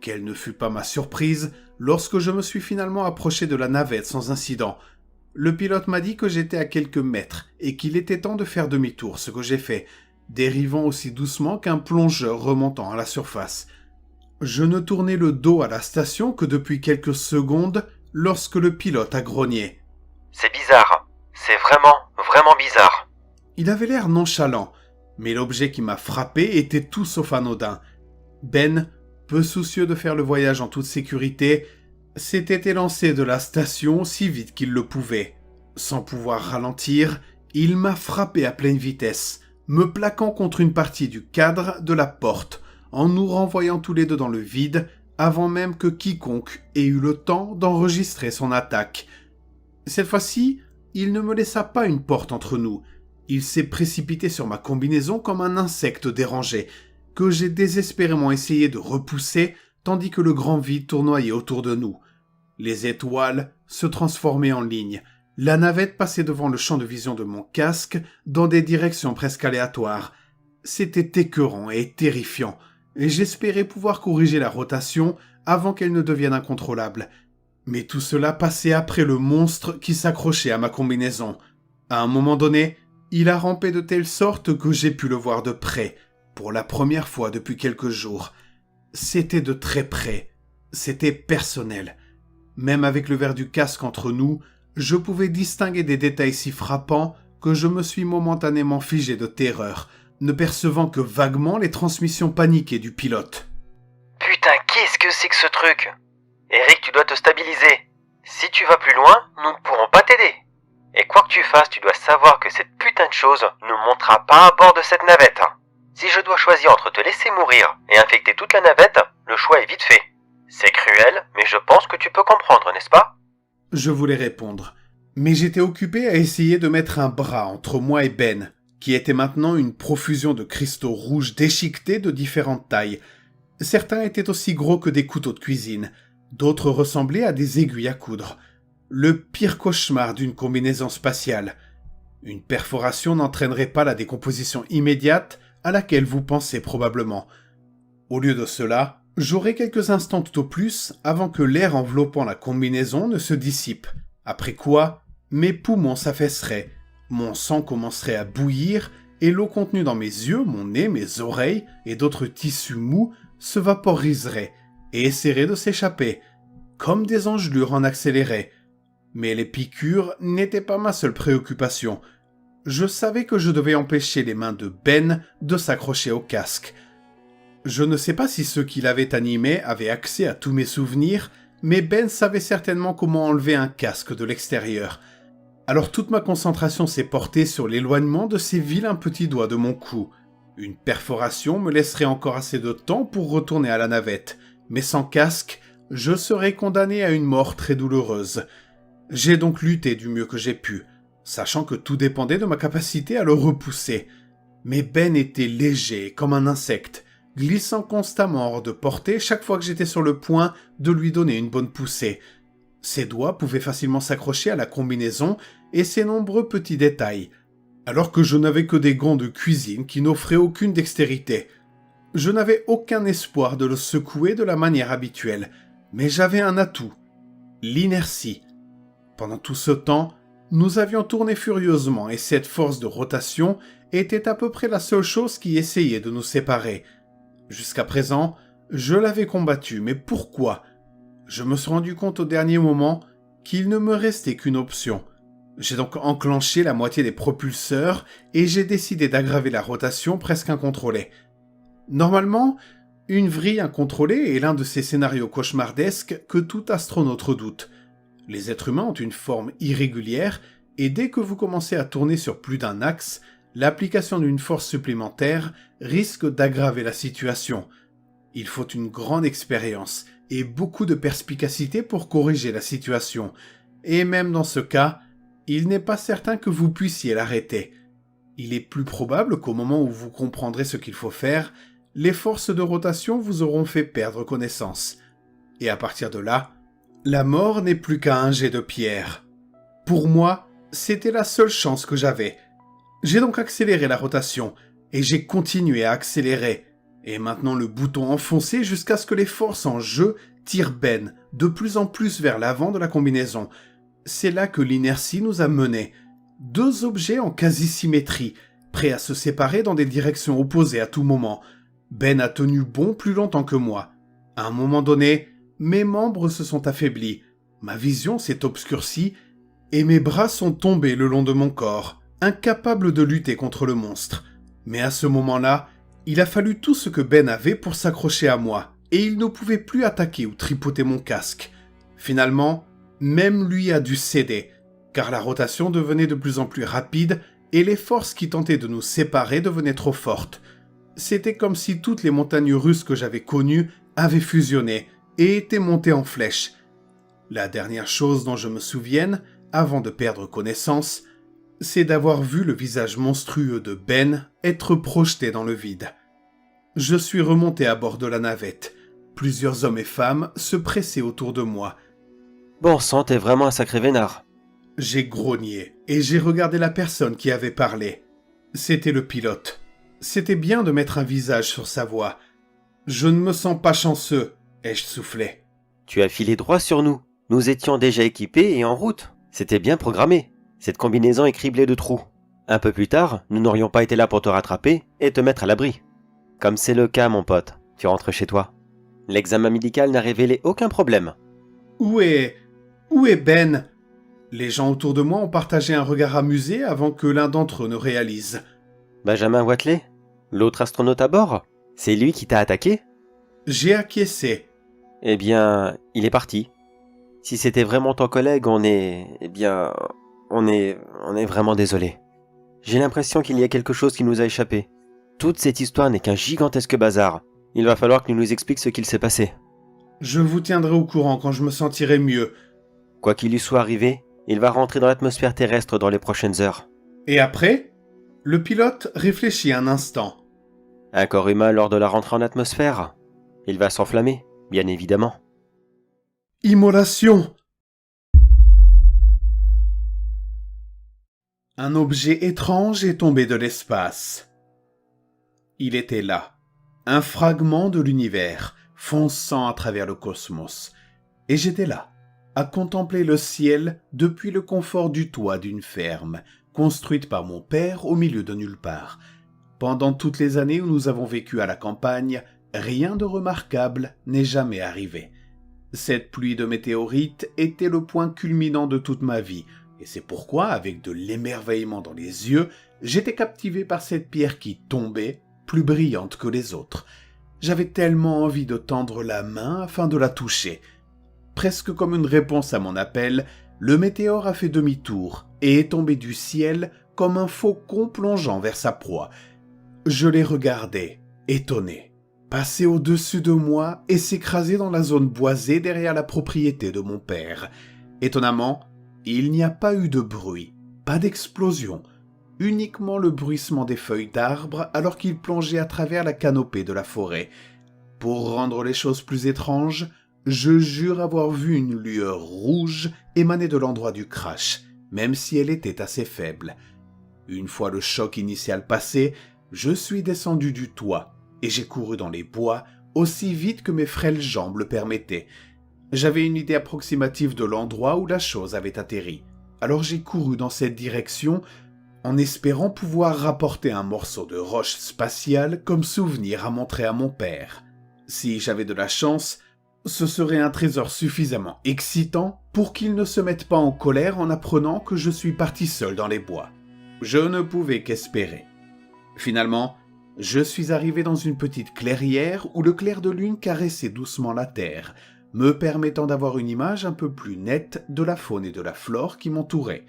Quelle ne fut pas ma surprise lorsque je me suis finalement approché de la navette sans incident. Le pilote m'a dit que j'étais à quelques mètres et qu'il était temps de faire demi-tour, ce que j'ai fait, dérivant aussi doucement qu'un plongeur remontant à la surface. Je ne tournais le dos à la station que depuis quelques secondes lorsque le pilote a grogné. « C'est bizarre. C'est vraiment bizarre. » Il avait l'air nonchalant, mais l'objet qui m'a frappé était tout sauf anodin. Ben, peu soucieux de faire le voyage en toute sécurité, s'était élancé de la station si vite qu'il le pouvait. Sans pouvoir ralentir, il m'a frappé à pleine vitesse, me plaquant contre une partie du cadre de la porte, en nous renvoyant tous les deux dans le vide, avant même que quiconque ait eu le temps d'enregistrer son attaque. Cette fois-ci, il ne me laissa pas une porte entre nous. Il s'est précipité sur ma combinaison comme un insecte dérangé, que j'ai désespérément essayé de repousser, tandis que le grand vide tournoyait autour de nous. Les étoiles se transformaient en lignes. La navette passait devant le champ de vision de mon casque dans des directions presque aléatoires. C'était écœurant et terrifiant, et j'espérais pouvoir corriger la rotation avant qu'elle ne devienne incontrôlable. Mais tout cela passait après le monstre qui s'accrochait à ma combinaison. À un moment donné, il a rampé de telle sorte que j'ai pu le voir de près, pour la première fois depuis quelques jours. C'était de très près. C'était personnel. Même avec le verre du casque entre nous, je pouvais distinguer des détails si frappants que je me suis momentanément figé de terreur, ne percevant que vaguement les transmissions paniquées du pilote. « Putain, qu'est-ce que c'est que ce truc ? Eric, tu dois te stabiliser. Si tu vas plus loin, nous ne pourrons pas t'aider. Et quoi que tu fasses, tu dois savoir que cette putain de chose ne montera pas à bord de cette navette. Si je dois choisir entre te laisser mourir et infecter toute la navette, le choix est vite fait. C'est cruel, mais je pense que tu peux comprendre, n'est-ce pas? Je voulais répondre, mais j'étais occupé à essayer de mettre un bras entre moi et Ben, qui était maintenant une profusion de cristaux rouges déchiquetés de différentes tailles. Certains étaient aussi gros que des couteaux de cuisine, d'autres ressemblaient à des aiguilles à coudre. Le pire cauchemar d'une combinaison spatiale. Une perforation n'entraînerait pas la décomposition immédiate à laquelle vous pensez probablement. Au lieu de cela, j'aurai quelques instants tout au plus avant que l'air enveloppant la combinaison ne se dissipe, après quoi mes poumons s'affaisseraient, mon sang commencerait à bouillir et l'eau contenue dans mes yeux, mon nez, mes oreilles et d'autres tissus mous se vaporiserait et essaierait de s'échapper, comme des engelures en accéléré. Mais les piqûres n'étaient pas ma seule préoccupation. Je savais que je devais empêcher les mains de Ben de s'accrocher au casque. Je ne sais pas si ceux qui l'avaient animé avaient accès à tous mes souvenirs, mais Ben savait certainement comment enlever un casque de l'extérieur. Alors toute ma concentration s'est portée sur l'éloignement de ces vilains petits doigts de mon cou. Une perforation me laisserait encore assez de temps pour retourner à la navette, mais sans casque, je serais condamné à une mort très douloureuse. J'ai donc lutté du mieux que j'ai pu, sachant que tout dépendait de ma capacité à le repousser. Mais Ben était léger comme un insecte, glissant constamment hors de portée chaque fois que j'étais sur le point de lui donner une bonne poussée. Ses doigts pouvaient facilement s'accrocher à la combinaison et ses nombreux petits détails, alors que je n'avais que des gants de cuisine qui n'offraient aucune dextérité. Je n'avais aucun espoir de le secouer de la manière habituelle, mais j'avais un atout, l'inertie. Pendant tout ce temps, nous avions tourné furieusement et cette force de rotation était à peu près la seule chose qui essayait de nous séparer. Jusqu'à présent, je l'avais combattu, mais pourquoi? Je me suis rendu compte au dernier moment qu'il ne me restait qu'une option. J'ai donc enclenché la moitié des propulseurs et j'ai décidé d'aggraver la rotation presque incontrôlée. Normalement, une vrille incontrôlée est l'un de ces scénarios cauchemardesques que tout astronaute redoute. Les êtres humains ont une forme irrégulière et dès que vous commencez à tourner sur plus d'un axe, l'application d'une force supplémentaire risque d'aggraver la situation. Il faut une grande expérience et beaucoup de perspicacité pour corriger la situation. Et même dans ce cas, il n'est pas certain que vous puissiez l'arrêter. Il est plus probable qu'au moment où vous comprendrez ce qu'il faut faire, les forces de rotation vous auront fait perdre connaissance. Et à partir de là, la mort n'est plus qu'à un jet de pierre. Pour moi, c'était la seule chance que j'avais. J'ai donc accéléré la rotation, et j'ai continué à accélérer, et maintenant le bouton enfoncé jusqu'à ce que les forces en jeu tirent Ben de plus en plus vers l'avant de la combinaison. C'est là que l'inertie nous a menés. Deux objets en quasi-symétrie, prêts à se séparer dans des directions opposées à tout moment. Ben a tenu bon plus longtemps que moi. À un moment donné, mes membres se sont affaiblis, ma vision s'est obscurcie, et mes bras sont tombés le long de mon corps, incapables de lutter contre le monstre. Mais à ce moment-là, il a fallu tout ce que Ben avait pour s'accrocher à moi, et il ne pouvait plus attaquer ou tripoter mon casque. Finalement, même lui a dû céder, car la rotation devenait de plus en plus rapide et les forces qui tentaient de nous séparer devenaient trop fortes. C'était comme si toutes les montagnes russes que j'avais connues avaient fusionné et étaient montées en flèche. La dernière chose dont je me souvienne, avant de perdre connaissance, c'est d'avoir vu le visage monstrueux de Ben être projeté dans le vide. Je suis remonté à bord de la navette. Plusieurs hommes et femmes se pressaient autour de moi. Bon sang, t'es vraiment un sacré vénard. J'ai grogné et j'ai regardé la personne qui avait parlé. C'était le pilote. C'était bien de mettre un visage sur sa voix. Je ne me sens pas chanceux, ai-je soufflé. Tu as filé droit sur nous. Nous étions déjà équipés et en route. C'était bien programmé. Cette combinaison est criblée de trous. Un peu plus tard, nous n'aurions pas été là pour te rattraper et te mettre à l'abri. Comme c'est le cas, mon pote, tu rentres chez toi. L'examen médical n'a révélé aucun problème. Où est Ben? Les gens autour de moi ont partagé un regard amusé avant que l'un d'entre eux ne réalise. Benjamin Watley? L'autre astronaute à bord? C'est lui qui t'a attaqué? J'ai acquiescé. Eh bien, il est parti. Si c'était vraiment ton collègue, on est... Eh bien... On est vraiment désolé. J'ai l'impression qu'il y a quelque chose qui nous a échappé. Toute cette histoire n'est qu'un gigantesque bazar. Il va falloir que tu nous expliques ce qu'il s'est passé. Je vous tiendrai au courant quand je me sentirai mieux. Quoi qu'il lui soit arrivé, il va rentrer dans l'atmosphère terrestre dans les prochaines heures. Et après ? Le pilote réfléchit un instant. Un corps humain lors de la rentrée en atmosphère. Il va s'enflammer, bien évidemment. Immolation. Un objet étrange est tombé de l'espace. Il était là, un fragment de l'univers, fonçant à travers le cosmos. Et j'étais là, à contempler le ciel depuis le confort du toit d'une ferme, construite par mon père au milieu de nulle part. Pendant toutes les années où nous avons vécu à la campagne, rien de remarquable n'est jamais arrivé. Cette pluie de météorites était le point culminant de toute ma vie, et c'est pourquoi, avec de l'émerveillement dans les yeux, j'étais captivé par cette pierre qui tombait, plus brillante que les autres. J'avais tellement envie de tendre la main afin de la toucher. Presque comme une réponse à mon appel, le météore a fait demi-tour et est tombé du ciel comme un faucon plongeant vers sa proie. Je l'ai regardé, étonné, passer au-dessus de moi et s'écraser dans la zone boisée derrière la propriété de mon père. Étonnamment, il n'y a pas eu de bruit, pas d'explosion, uniquement le bruissement des feuilles d'arbres alors qu'il plongeait à travers la canopée de la forêt. Pour rendre les choses plus étranges, je jure avoir vu une lueur rouge émaner de l'endroit du crash, même si elle était assez faible. Une fois le choc initial passé, je suis descendu du toit et j'ai couru dans les bois aussi vite que mes frêles jambes le permettaient. J'avais une idée approximative de l'endroit où la chose avait atterri. Alors j'ai couru dans cette direction en espérant pouvoir rapporter un morceau de roche spatiale comme souvenir à montrer à mon père. Si j'avais de la chance, ce serait un trésor suffisamment excitant pour qu'il ne se mette pas en colère en apprenant que je suis parti seul dans les bois. Je ne pouvais qu'espérer. Finalement, je suis arrivé dans une petite clairière où le clair de lune caressait doucement la terre, me permettant d'avoir une image un peu plus nette de la faune et de la flore qui m'entouraient.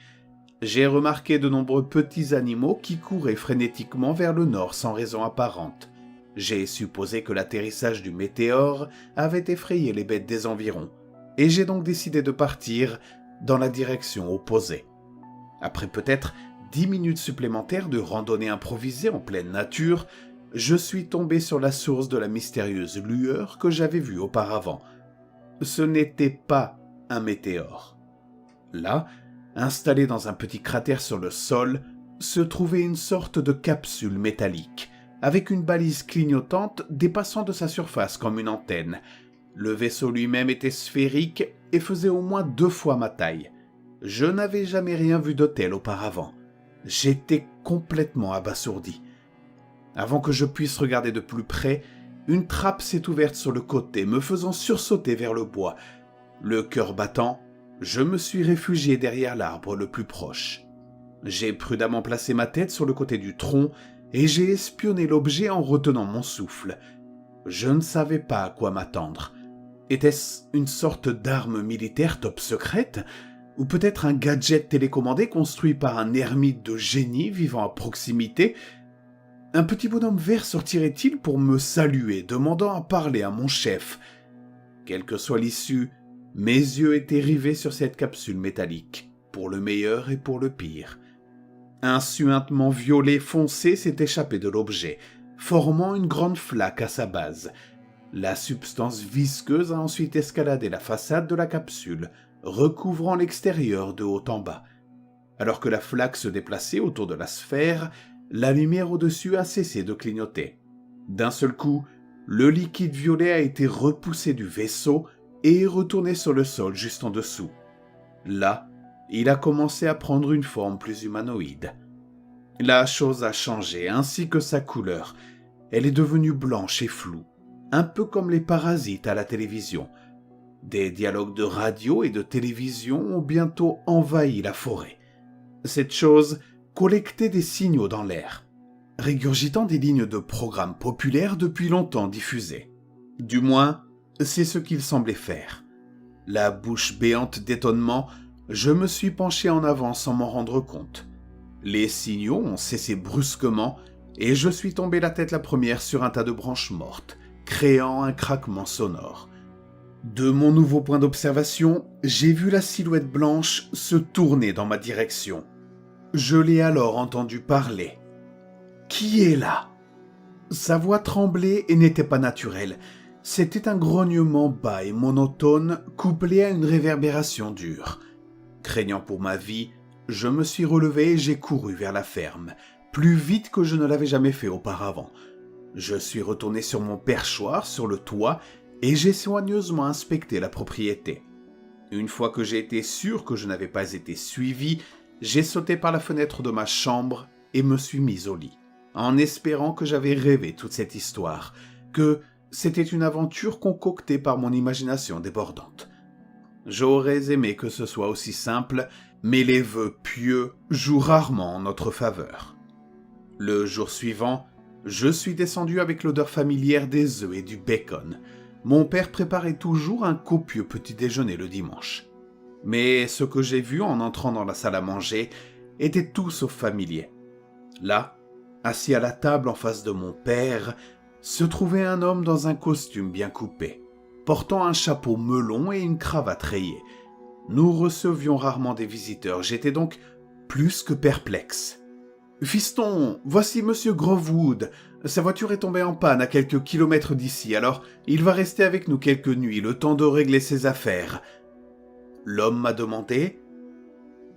J'ai remarqué de nombreux petits animaux qui couraient frénétiquement vers le nord sans raison apparente. J'ai supposé que l'atterrissage du météore avait effrayé les bêtes des environs, et j'ai donc décidé de partir dans la direction opposée. Après peut-être 10 minutes supplémentaires de randonnée improvisée en pleine nature, je suis tombé sur la source de la mystérieuse lueur que j'avais vue auparavant. Ce n'était pas un météore. Là, installé dans un petit cratère sur le sol, se trouvait une sorte de capsule métallique, avec une balise clignotante dépassant de sa surface comme une antenne. Le vaisseau lui-même était sphérique et faisait au moins 2 fois ma taille. Je n'avais jamais rien vu de tel auparavant. J'étais complètement abasourdi. Avant que je puisse regarder de plus près, une trappe s'est ouverte sur le côté, me faisant sursauter vers le bois. Le cœur battant, je me suis réfugié derrière l'arbre le plus proche. J'ai prudemment placé ma tête sur le côté du tronc et j'ai espionné l'objet en retenant mon souffle. Je ne savais pas à quoi m'attendre. Était-ce une sorte d'arme militaire top secrète ? Ou peut-être un gadget télécommandé construit par un ermite de génie vivant à proximité ? Un petit bonhomme vert sortirait-il pour me saluer, demandant à parler à mon chef ? Quelle que soit l'issue, mes yeux étaient rivés sur cette capsule métallique, pour le meilleur et pour le pire. Un suintement violet foncé s'est échappé de l'objet, formant une grande flaque à sa base. La substance visqueuse a ensuite escaladé la façade de la capsule, recouvrant l'extérieur de haut en bas. Alors que la flaque se déplaçait autour de la sphère, la lumière au-dessus a cessé de clignoter. D'un seul coup, le liquide violet a été repoussé du vaisseau et est retourné sur le sol juste en dessous. Là, il a commencé à prendre une forme plus humanoïde. La chose a changé, ainsi que sa couleur. Elle est devenue blanche et floue, un peu comme les parasites à la télévision. Des dialogues de radio et de télévision ont bientôt envahi la forêt. Cette chose collectait des signaux dans l'air, régurgitant des lignes de programmes populaires depuis longtemps diffusées. Du moins, c'est ce qu'il semblait faire. La bouche béante d'étonnement Je me suis penché en avant sans m'en rendre compte. Les signaux ont cessé brusquement et je suis tombé la tête la première sur un tas de branches mortes, créant un craquement sonore. De mon nouveau point d'observation, j'ai vu la silhouette blanche se tourner dans ma direction. Je l'ai alors entendu parler. « Qui est là ?» Sa voix tremblait et n'était pas naturelle. C'était un grognement bas et monotone couplé à une réverbération dure. Craignant pour ma vie, je me suis relevé et j'ai couru vers la ferme, plus vite que je ne l'avais jamais fait auparavant. Je suis retourné sur mon perchoir sur le toit et j'ai soigneusement inspecté la propriété. Une fois que j'ai été sûr que je n'avais pas été suivi, j'ai sauté par la fenêtre de ma chambre et me suis mis au lit, en espérant que j'avais rêvé toute cette histoire, que c'était une aventure concoctée par mon imagination débordante. J'aurais aimé que ce soit aussi simple, mais les vœux pieux jouent rarement en notre faveur. Le jour suivant, je suis descendu avec l'odeur familière des œufs et du bacon. Mon père préparait toujours un copieux petit déjeuner le dimanche. Mais ce que j'ai vu en entrant dans la salle à manger était tout sauf familier. Là, assis à la table en face de mon père, se trouvait un homme dans un costume bien coupé, portant un chapeau melon et une cravate rayée. Nous recevions rarement des visiteurs, j'étais donc plus que perplexe. « Fiston, voici Monsieur Grovewood. Sa voiture est tombée en panne à quelques kilomètres d'ici, alors il va rester avec nous quelques nuits, le temps de régler ses affaires. » L'homme m'a demandé.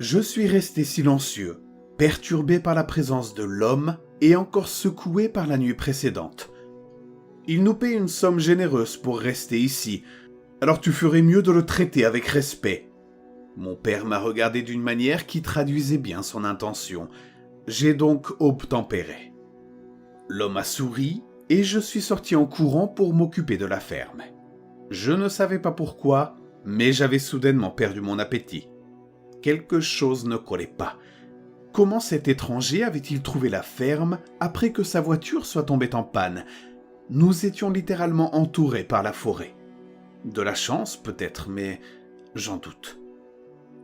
Je suis resté silencieux, perturbé par la présence de l'homme et encore secoué par la nuit précédente. « Il nous paie une somme généreuse pour rester ici, alors tu ferais mieux de le traiter avec respect. » Mon père m'a regardé d'une manière qui traduisait bien son intention. J'ai donc obtempéré. L'homme a souri et je suis sorti en courant pour m'occuper de la ferme. Je ne savais pas pourquoi, mais j'avais soudainement perdu mon appétit. Quelque chose ne collait pas. Comment cet étranger avait-il trouvé la ferme après que sa voiture soit tombée en panne ? Nous étions littéralement entourés par la forêt. De la chance peut-être, mais j'en doute.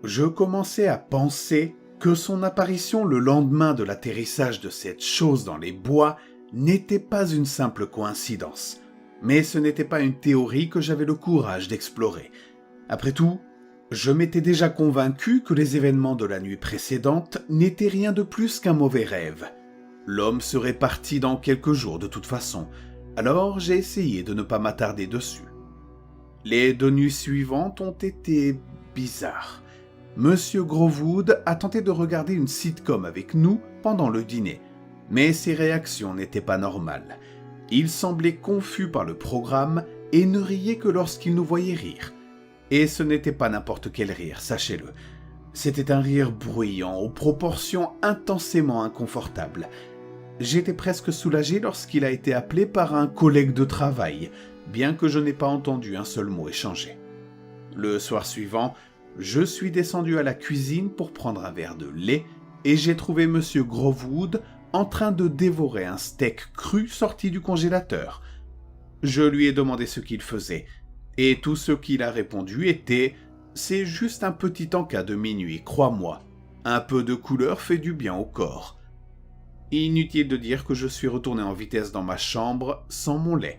Je commençais à penser que son apparition le lendemain de l'atterrissage de cette chose dans les bois n'était pas une simple coïncidence. Mais ce n'était pas une théorie que j'avais le courage d'explorer. Après tout, je m'étais déjà convaincu que les événements de la nuit précédente n'étaient rien de plus qu'un mauvais rêve. L'homme serait parti dans quelques jours de toute façon, alors j'ai essayé de ne pas m'attarder dessus. Les 2 nuits suivantes ont été bizarres. Monsieur Grovewood a tenté de regarder une sitcom avec nous pendant le dîner, mais ses réactions n'étaient pas normales. Il semblait confus par le programme et ne riait que lorsqu'il nous voyait rire. Et ce n'était pas n'importe quel rire, sachez-le. C'était un rire bruyant, aux proportions intensément inconfortables. J'étais presque soulagé lorsqu'il a été appelé par un collègue de travail, bien que je n'ai pas entendu un seul mot échangé. Le soir suivant, je suis descendu à la cuisine pour prendre un verre de lait et j'ai trouvé Monsieur Grovewood en train de dévorer un steak cru sorti du congélateur. Je lui ai demandé ce qu'il faisait et tout ce qu'il a répondu était « C'est juste un petit encas de minuit, crois-moi. Un peu de couleur fait du bien au corps. » Inutile de dire que je suis retourné en vitesse dans ma chambre sans mon lait.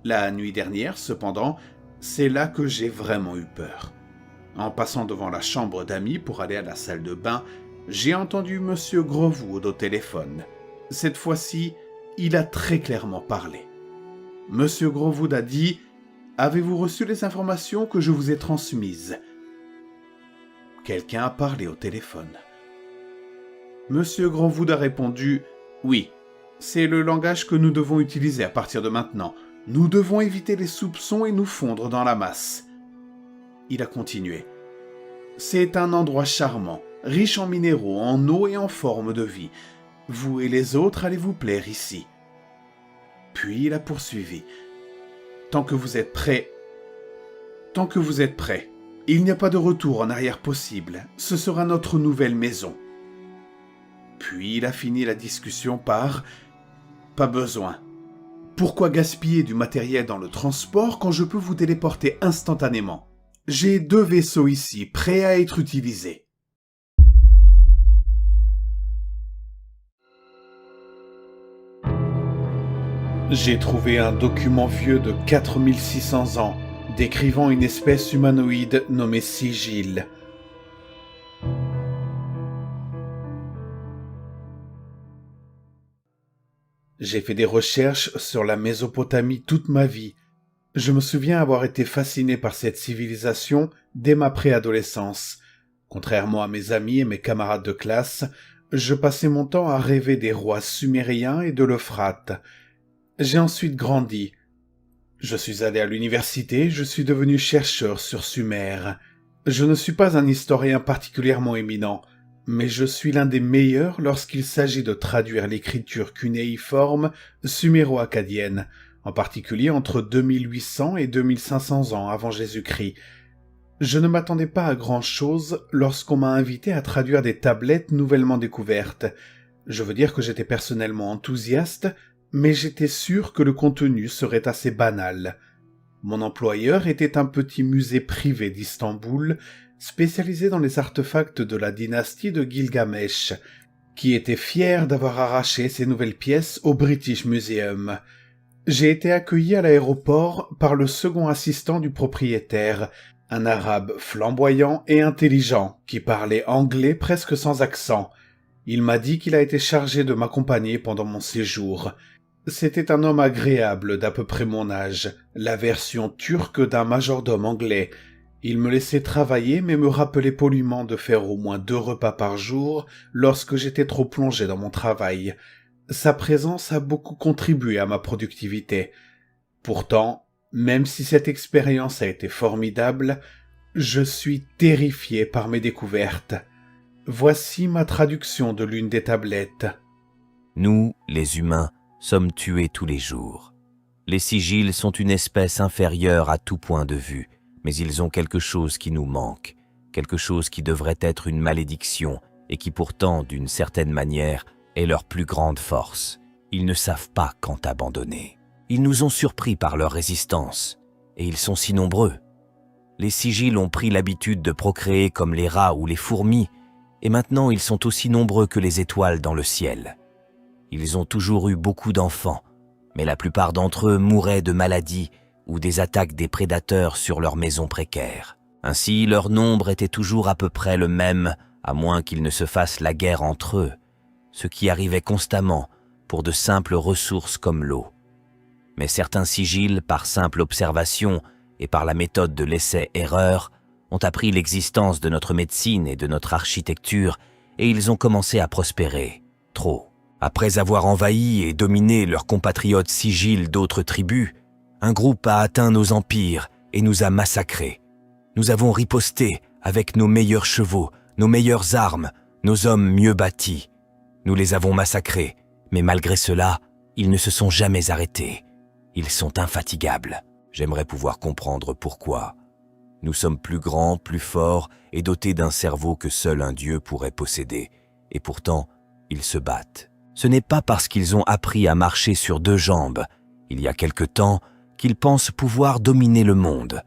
La nuit dernière, cependant, c'est là que j'ai vraiment eu peur. En passant devant la chambre d'amis pour aller à la salle de bain, j'ai entendu Monsieur Grovewood au téléphone. Cette fois-ci, il a très clairement parlé. Monsieur Grovewood a dit « Avez-vous reçu les informations que je vous ai transmises ?» Quelqu'un a parlé au téléphone. Monsieur Grovewood a répondu « Oui, c'est le langage que nous devons utiliser à partir de maintenant. Nous devons éviter les soupçons et nous fondre dans la masse. » Il a continué. « C'est un endroit charmant, riche en minéraux, en eau et en forme de vie. Vous et les autres allez vous plaire ici. » Puis il a poursuivi. « Tant que vous êtes prêts, il n'y a pas de retour en arrière possible. Ce sera notre nouvelle maison. » Puis il a fini la discussion par « Pas besoin. Pourquoi gaspiller du matériel dans le transport quand je peux vous téléporter instantanément ? J'ai 2 vaisseaux ici, prêts à être utilisés. J'ai trouvé un document vieux de 4600 ans, décrivant une espèce humanoïde nommée Sigil. J'ai fait des recherches sur la Mésopotamie toute ma vie. Je me souviens avoir été fasciné par cette civilisation dès ma préadolescence. Contrairement à mes amis et mes camarades de classe, je passais mon temps à rêver des rois sumériens et de l'Euphrate. J'ai ensuite grandi. Je suis allé à l'université, je suis devenu chercheur sur Sumer. Je ne suis pas un historien particulièrement éminent, mais je suis l'un des meilleurs lorsqu'il s'agit de traduire l'écriture cunéiforme suméro-akkadienne, en particulier entre 2800 et 2500 ans avant Jésus-Christ. Je ne m'attendais pas à grand-chose lorsqu'on m'a invité à traduire des tablettes nouvellement découvertes. Je veux dire que j'étais personnellement enthousiaste, mais j'étais sûr que le contenu serait assez banal. Mon employeur était un petit musée privé d'Istanbul, spécialisé dans les artefacts de la dynastie de Gilgamesh, qui était fier d'avoir arraché ces nouvelles pièces au British Museum. J'ai été accueilli à l'aéroport par le second assistant du propriétaire, un arabe flamboyant et intelligent qui parlait anglais presque sans accent. Il m'a dit qu'il a été chargé de m'accompagner pendant mon séjour. C'était un homme agréable d'à peu près mon âge, la version turque d'un majordome anglais. Il me laissait travailler mais me rappelait poliment de faire au moins 2 repas par jour lorsque j'étais trop plongé dans mon travail. Sa présence a beaucoup contribué à ma productivité. Pourtant, même si cette expérience a été formidable, je suis terrifié par mes découvertes. Voici ma traduction de l'une des tablettes. Nous, les humains, sommes tués tous les jours. Les sigils sont une espèce inférieure à tout point de vue, mais ils ont quelque chose qui nous manque, quelque chose qui devrait être une malédiction et qui pourtant, d'une certaine manière, est leur plus grande force. Ils ne savent pas quand abandonner. Ils nous ont surpris par leur résistance, et ils sont si nombreux. Les sigils ont pris l'habitude de procréer comme les rats ou les fourmis, et maintenant ils sont aussi nombreux que les étoiles dans le ciel. Ils ont toujours eu beaucoup d'enfants, mais la plupart d'entre eux mouraient de maladies ou des attaques des prédateurs sur leurs maisons précaires. Ainsi, leur nombre était toujours à peu près le même, à moins qu'ils ne se fassent la guerre entre eux, ce qui arrivait constamment pour de simples ressources comme l'eau. Mais certains sigils, par simple observation et par la méthode de l'essai-erreur, ont appris l'existence de notre médecine et de notre architecture, et ils ont commencé à prospérer. Trop. Après avoir envahi et dominé leurs compatriotes sigils d'autres tribus, un groupe a atteint nos empires et nous a massacrés. Nous avons riposté avec nos meilleurs chevaux, nos meilleures armes, nos hommes mieux bâtis. Nous les avons massacrés, mais malgré cela, ils ne se sont jamais arrêtés. Ils sont infatigables. J'aimerais pouvoir comprendre pourquoi. Nous sommes plus grands, plus forts et dotés d'un cerveau que seul un dieu pourrait posséder. Et pourtant, ils se battent. Ce n'est pas parce qu'ils ont appris à marcher sur 2 jambes, il y a quelque temps, qu'ils pensent pouvoir dominer le monde,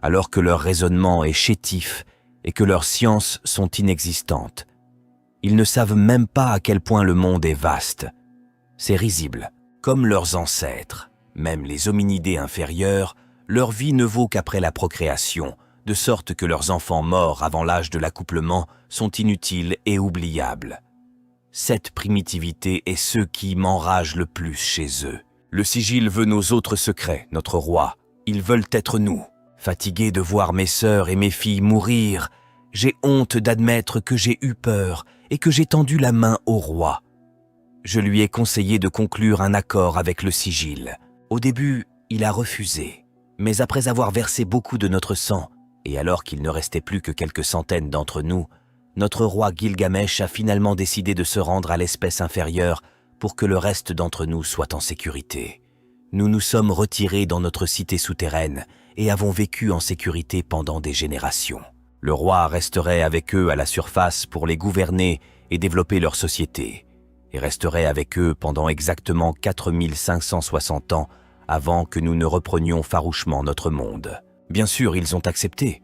alors que leur raisonnement est chétif et que leurs sciences sont inexistantes. Ils ne savent même pas à quel point le monde est vaste. C'est risible. Comme leurs ancêtres, même les hominidés inférieurs, leur vie ne vaut qu'après la procréation, de sorte que leurs enfants morts avant l'âge de l'accouplement sont inutiles et oubliables. Cette primitivité est ce qui m'enrage le plus chez eux. Le sigil veut nos autres secrets, notre roi. Ils veulent être nous. Fatigué de voir mes sœurs et mes filles mourir, j'ai honte d'admettre que j'ai eu peur et que j'ai tendu la main au roi. Je lui ai conseillé de conclure un accord avec le sigil. Au début, il a refusé. Mais après avoir versé beaucoup de notre sang, et alors qu'il ne restait plus que quelques centaines d'entre nous, notre roi Gilgamesh a finalement décidé de se rendre à l'espèce inférieure pour que le reste d'entre nous soit en sécurité. Nous nous sommes retirés dans notre cité souterraine et avons vécu en sécurité pendant des générations. Le roi resterait avec eux à la surface pour les gouverner et développer leur société, et resterait avec eux pendant exactement 4560 ans avant que nous ne reprenions farouchement notre monde. Bien sûr, ils ont accepté,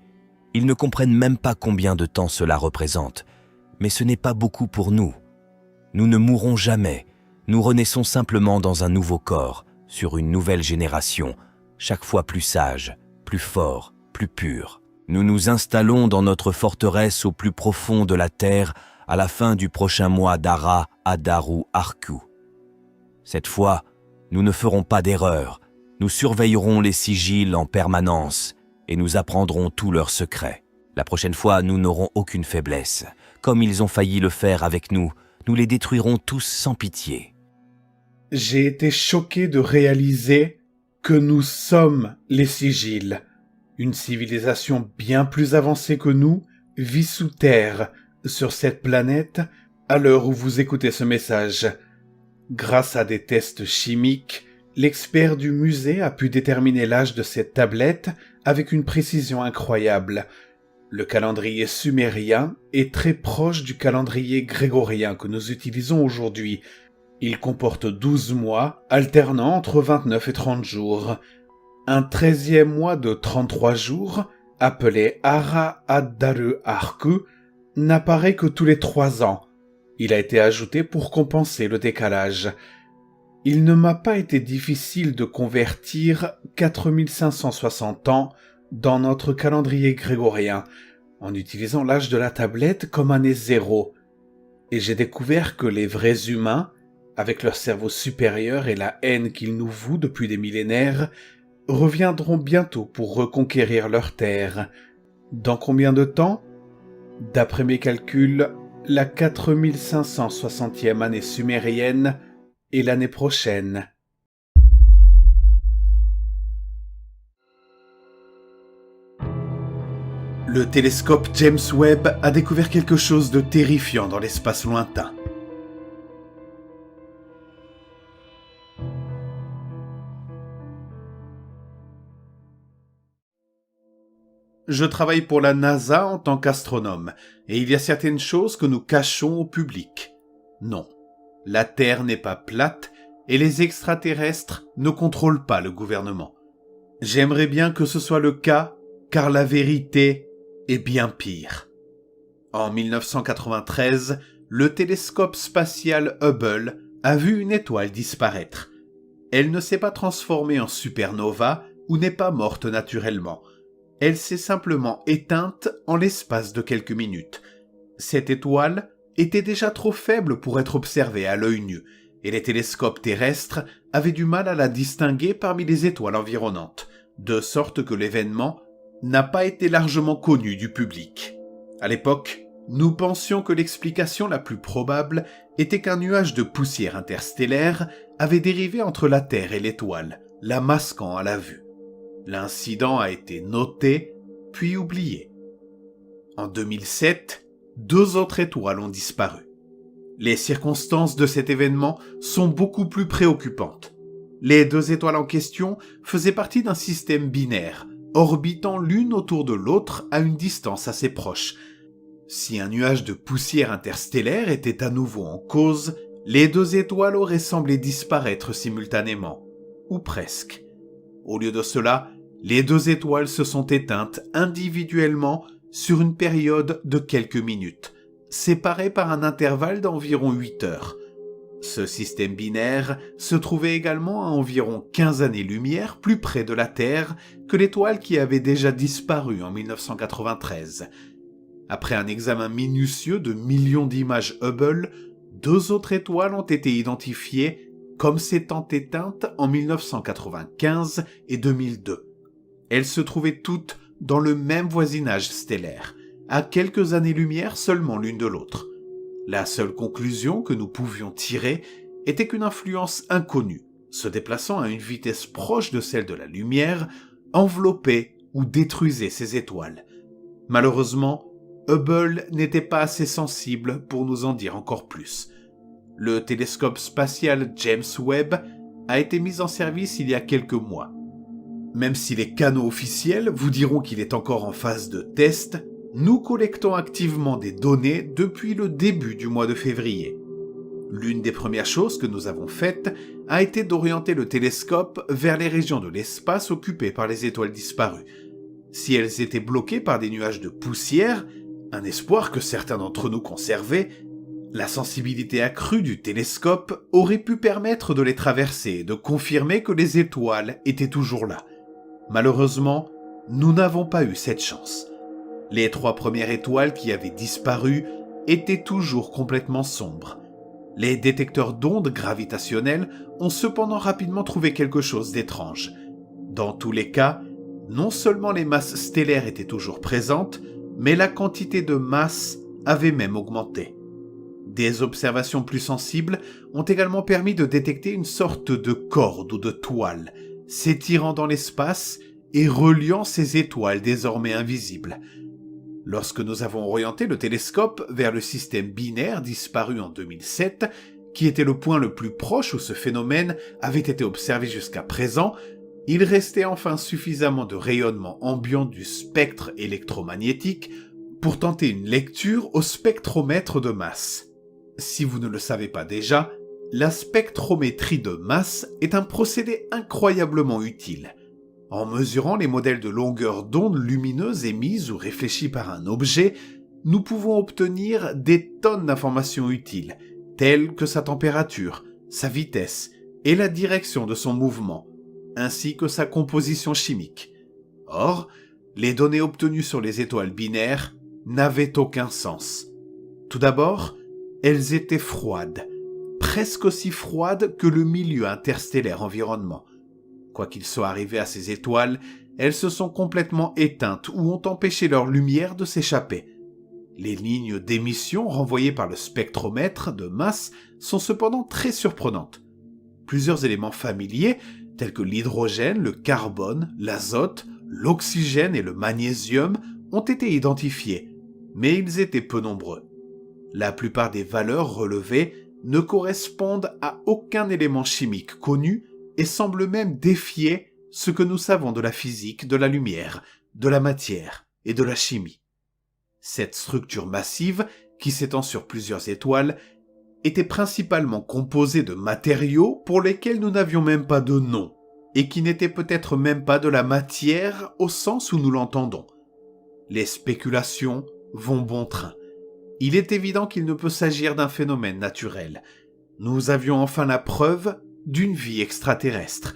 Ils ne comprennent même pas combien de temps cela représente. Mais ce n'est pas beaucoup pour nous. Nous ne mourrons jamais. Nous renaissons simplement dans un nouveau corps, sur une nouvelle génération, chaque fois plus sage, plus fort, plus pur. Nous nous installons dans notre forteresse au plus profond de la terre à la fin du prochain mois d'Ara, Adar ou Arku. Cette fois, nous ne ferons pas d'erreur. Nous surveillerons les sigils en permanence et nous apprendrons tous leurs secrets. La prochaine fois, nous n'aurons aucune faiblesse. Comme ils ont failli le faire avec nous, nous les détruirons tous sans pitié. J'ai été choqué de réaliser que nous sommes les sigils. Une civilisation bien plus avancée que nous vit sous terre, sur cette planète, à l'heure où vous écoutez ce message. Grâce à des tests chimiques, l'expert du musée a pu déterminer l'âge de cette tablette avec une précision incroyable. Le calendrier sumérien est très proche du calendrier grégorien que nous utilisons aujourd'hui. Il comporte 12 mois, alternant entre 29 et 30 jours. Un 13e mois de 33 jours, appelé Ara Addaru Arku, n'apparaît que tous les 3 ans. Il a été ajouté pour compenser le décalage. Il ne m'a pas été difficile de convertir 4560 ans dans notre calendrier grégorien, en utilisant l'âge de la tablette comme année 0. Et j'ai découvert que les vrais humains, avec leur cerveau supérieur et la haine qu'ils nous vouent depuis des millénaires, reviendront bientôt pour reconquérir leur terre. Dans combien de temps ? D'après mes calculs, la 4560e année sumérienne est l'année prochaine. Le télescope James Webb a découvert quelque chose de terrifiant dans l'espace lointain. Je travaille pour la NASA en tant qu'astronome, et il y a certaines choses que nous cachons au public. Non, la Terre n'est pas plate, et les extraterrestres ne contrôlent pas le gouvernement. J'aimerais bien que ce soit le cas, car la vérité est bien pire. En 1993, le télescope spatial Hubble a vu une étoile disparaître. Elle ne s'est pas transformée en supernova ou n'est pas morte naturellement. Elle s'est simplement éteinte en l'espace de quelques minutes. Cette étoile était déjà trop faible pour être observée à l'œil nu, et les télescopes terrestres avaient du mal à la distinguer parmi les étoiles environnantes, de sorte que l'événement n'a pas été largement connu du public. À l'époque, nous pensions que l'explication la plus probable était qu'un nuage de poussière interstellaire avait dérivé entre la Terre et l'étoile, la masquant à la vue. L'incident a été noté, puis oublié. En 2007, 2 autres étoiles ont disparu. Les circonstances de cet événement sont beaucoup plus préoccupantes. Les 2 étoiles en question faisaient partie d'un système binaire, orbitant l'une autour de l'autre à une distance assez proche. Si un nuage de poussière interstellaire était à nouveau en cause, les 2 étoiles auraient semblé disparaître simultanément, ou presque. Au lieu de cela, les 2 étoiles se sont éteintes individuellement sur une période de quelques minutes, séparées par un intervalle d'environ 8 heures. Ce système binaire se trouvait également à environ 15 années-lumière plus près de la Terre que l'étoile qui avait déjà disparu en 1993. Après un examen minutieux de millions d'images Hubble, 2 autres étoiles ont été identifiées comme s'étant éteintes en 1995 et 2002. Elles se trouvaient toutes dans le même voisinage stellaire, à quelques années-lumière seulement l'une de l'autre. La seule conclusion que nous pouvions tirer était qu'une influence inconnue, se déplaçant à une vitesse proche de celle de la lumière, enveloppait ou détruisait ces étoiles. Malheureusement, Hubble n'était pas assez sensible pour nous en dire encore plus. Le télescope spatial James Webb a été mis en service il y a quelques mois. Même si les canaux officiels vous diront qu'il est encore en phase de test, nous collectons activement des données depuis le début du mois de février. L'une des premières choses que nous avons faites a été d'orienter le télescope vers les régions de l'espace occupées par les étoiles disparues. Si elles étaient bloquées par des nuages de poussière, un espoir que certains d'entre nous conservaient, la sensibilité accrue du télescope aurait pu permettre de les traverser et de confirmer que les étoiles étaient toujours là. Malheureusement, nous n'avons pas eu cette chance. Les 3 premières étoiles qui avaient disparu étaient toujours complètement sombres. Les détecteurs d'ondes gravitationnelles ont cependant rapidement trouvé quelque chose d'étrange. Dans tous les cas, non seulement les masses stellaires étaient toujours présentes, mais la quantité de masse avait même augmenté. Des observations plus sensibles ont également permis de détecter une sorte de corde ou de toile, s'étirant dans l'espace et reliant ces étoiles désormais invisibles. Lorsque nous avons orienté le télescope vers le système binaire disparu en 2007, qui était le point le plus proche où ce phénomène avait été observé jusqu'à présent, il restait enfin suffisamment de rayonnement ambiant du spectre électromagnétique pour tenter une lecture au spectromètre de masse. Si vous ne le savez pas déjà, la spectrométrie de masse est un procédé incroyablement utile. En mesurant les modèles de longueur d'onde lumineuse émises ou réfléchies par un objet, nous pouvons obtenir des tonnes d'informations utiles, telles que sa température, sa vitesse et la direction de son mouvement, ainsi que sa composition chimique. Or, les données obtenues sur les étoiles binaires n'avaient aucun sens. Tout d'abord, elles étaient froides, presque aussi froides que le milieu interstellaire environnant. Quoi qu'il soit arrivé à ces étoiles, elles se sont complètement éteintes ou ont empêché leur lumière de s'échapper. Les lignes d'émission renvoyées par le spectromètre de masse sont cependant très surprenantes. Plusieurs éléments familiers, tels que l'hydrogène, le carbone, l'azote, l'oxygène et le magnésium, ont été identifiés, mais ils étaient peu nombreux. La plupart des valeurs relevées ne correspondent à aucun élément chimique connu et semblent même défier ce que nous savons de la physique, de la lumière, de la matière et de la chimie. Cette structure massive, qui s'étend sur plusieurs étoiles, était principalement composée de matériaux pour lesquels nous n'avions même pas de nom, et qui n'étaient peut-être même pas de la matière au sens où nous l'entendons. Les spéculations vont bon train. Il est évident qu'il ne peut s'agir d'un phénomène naturel. Nous avions enfin la preuve d'une vie extraterrestre.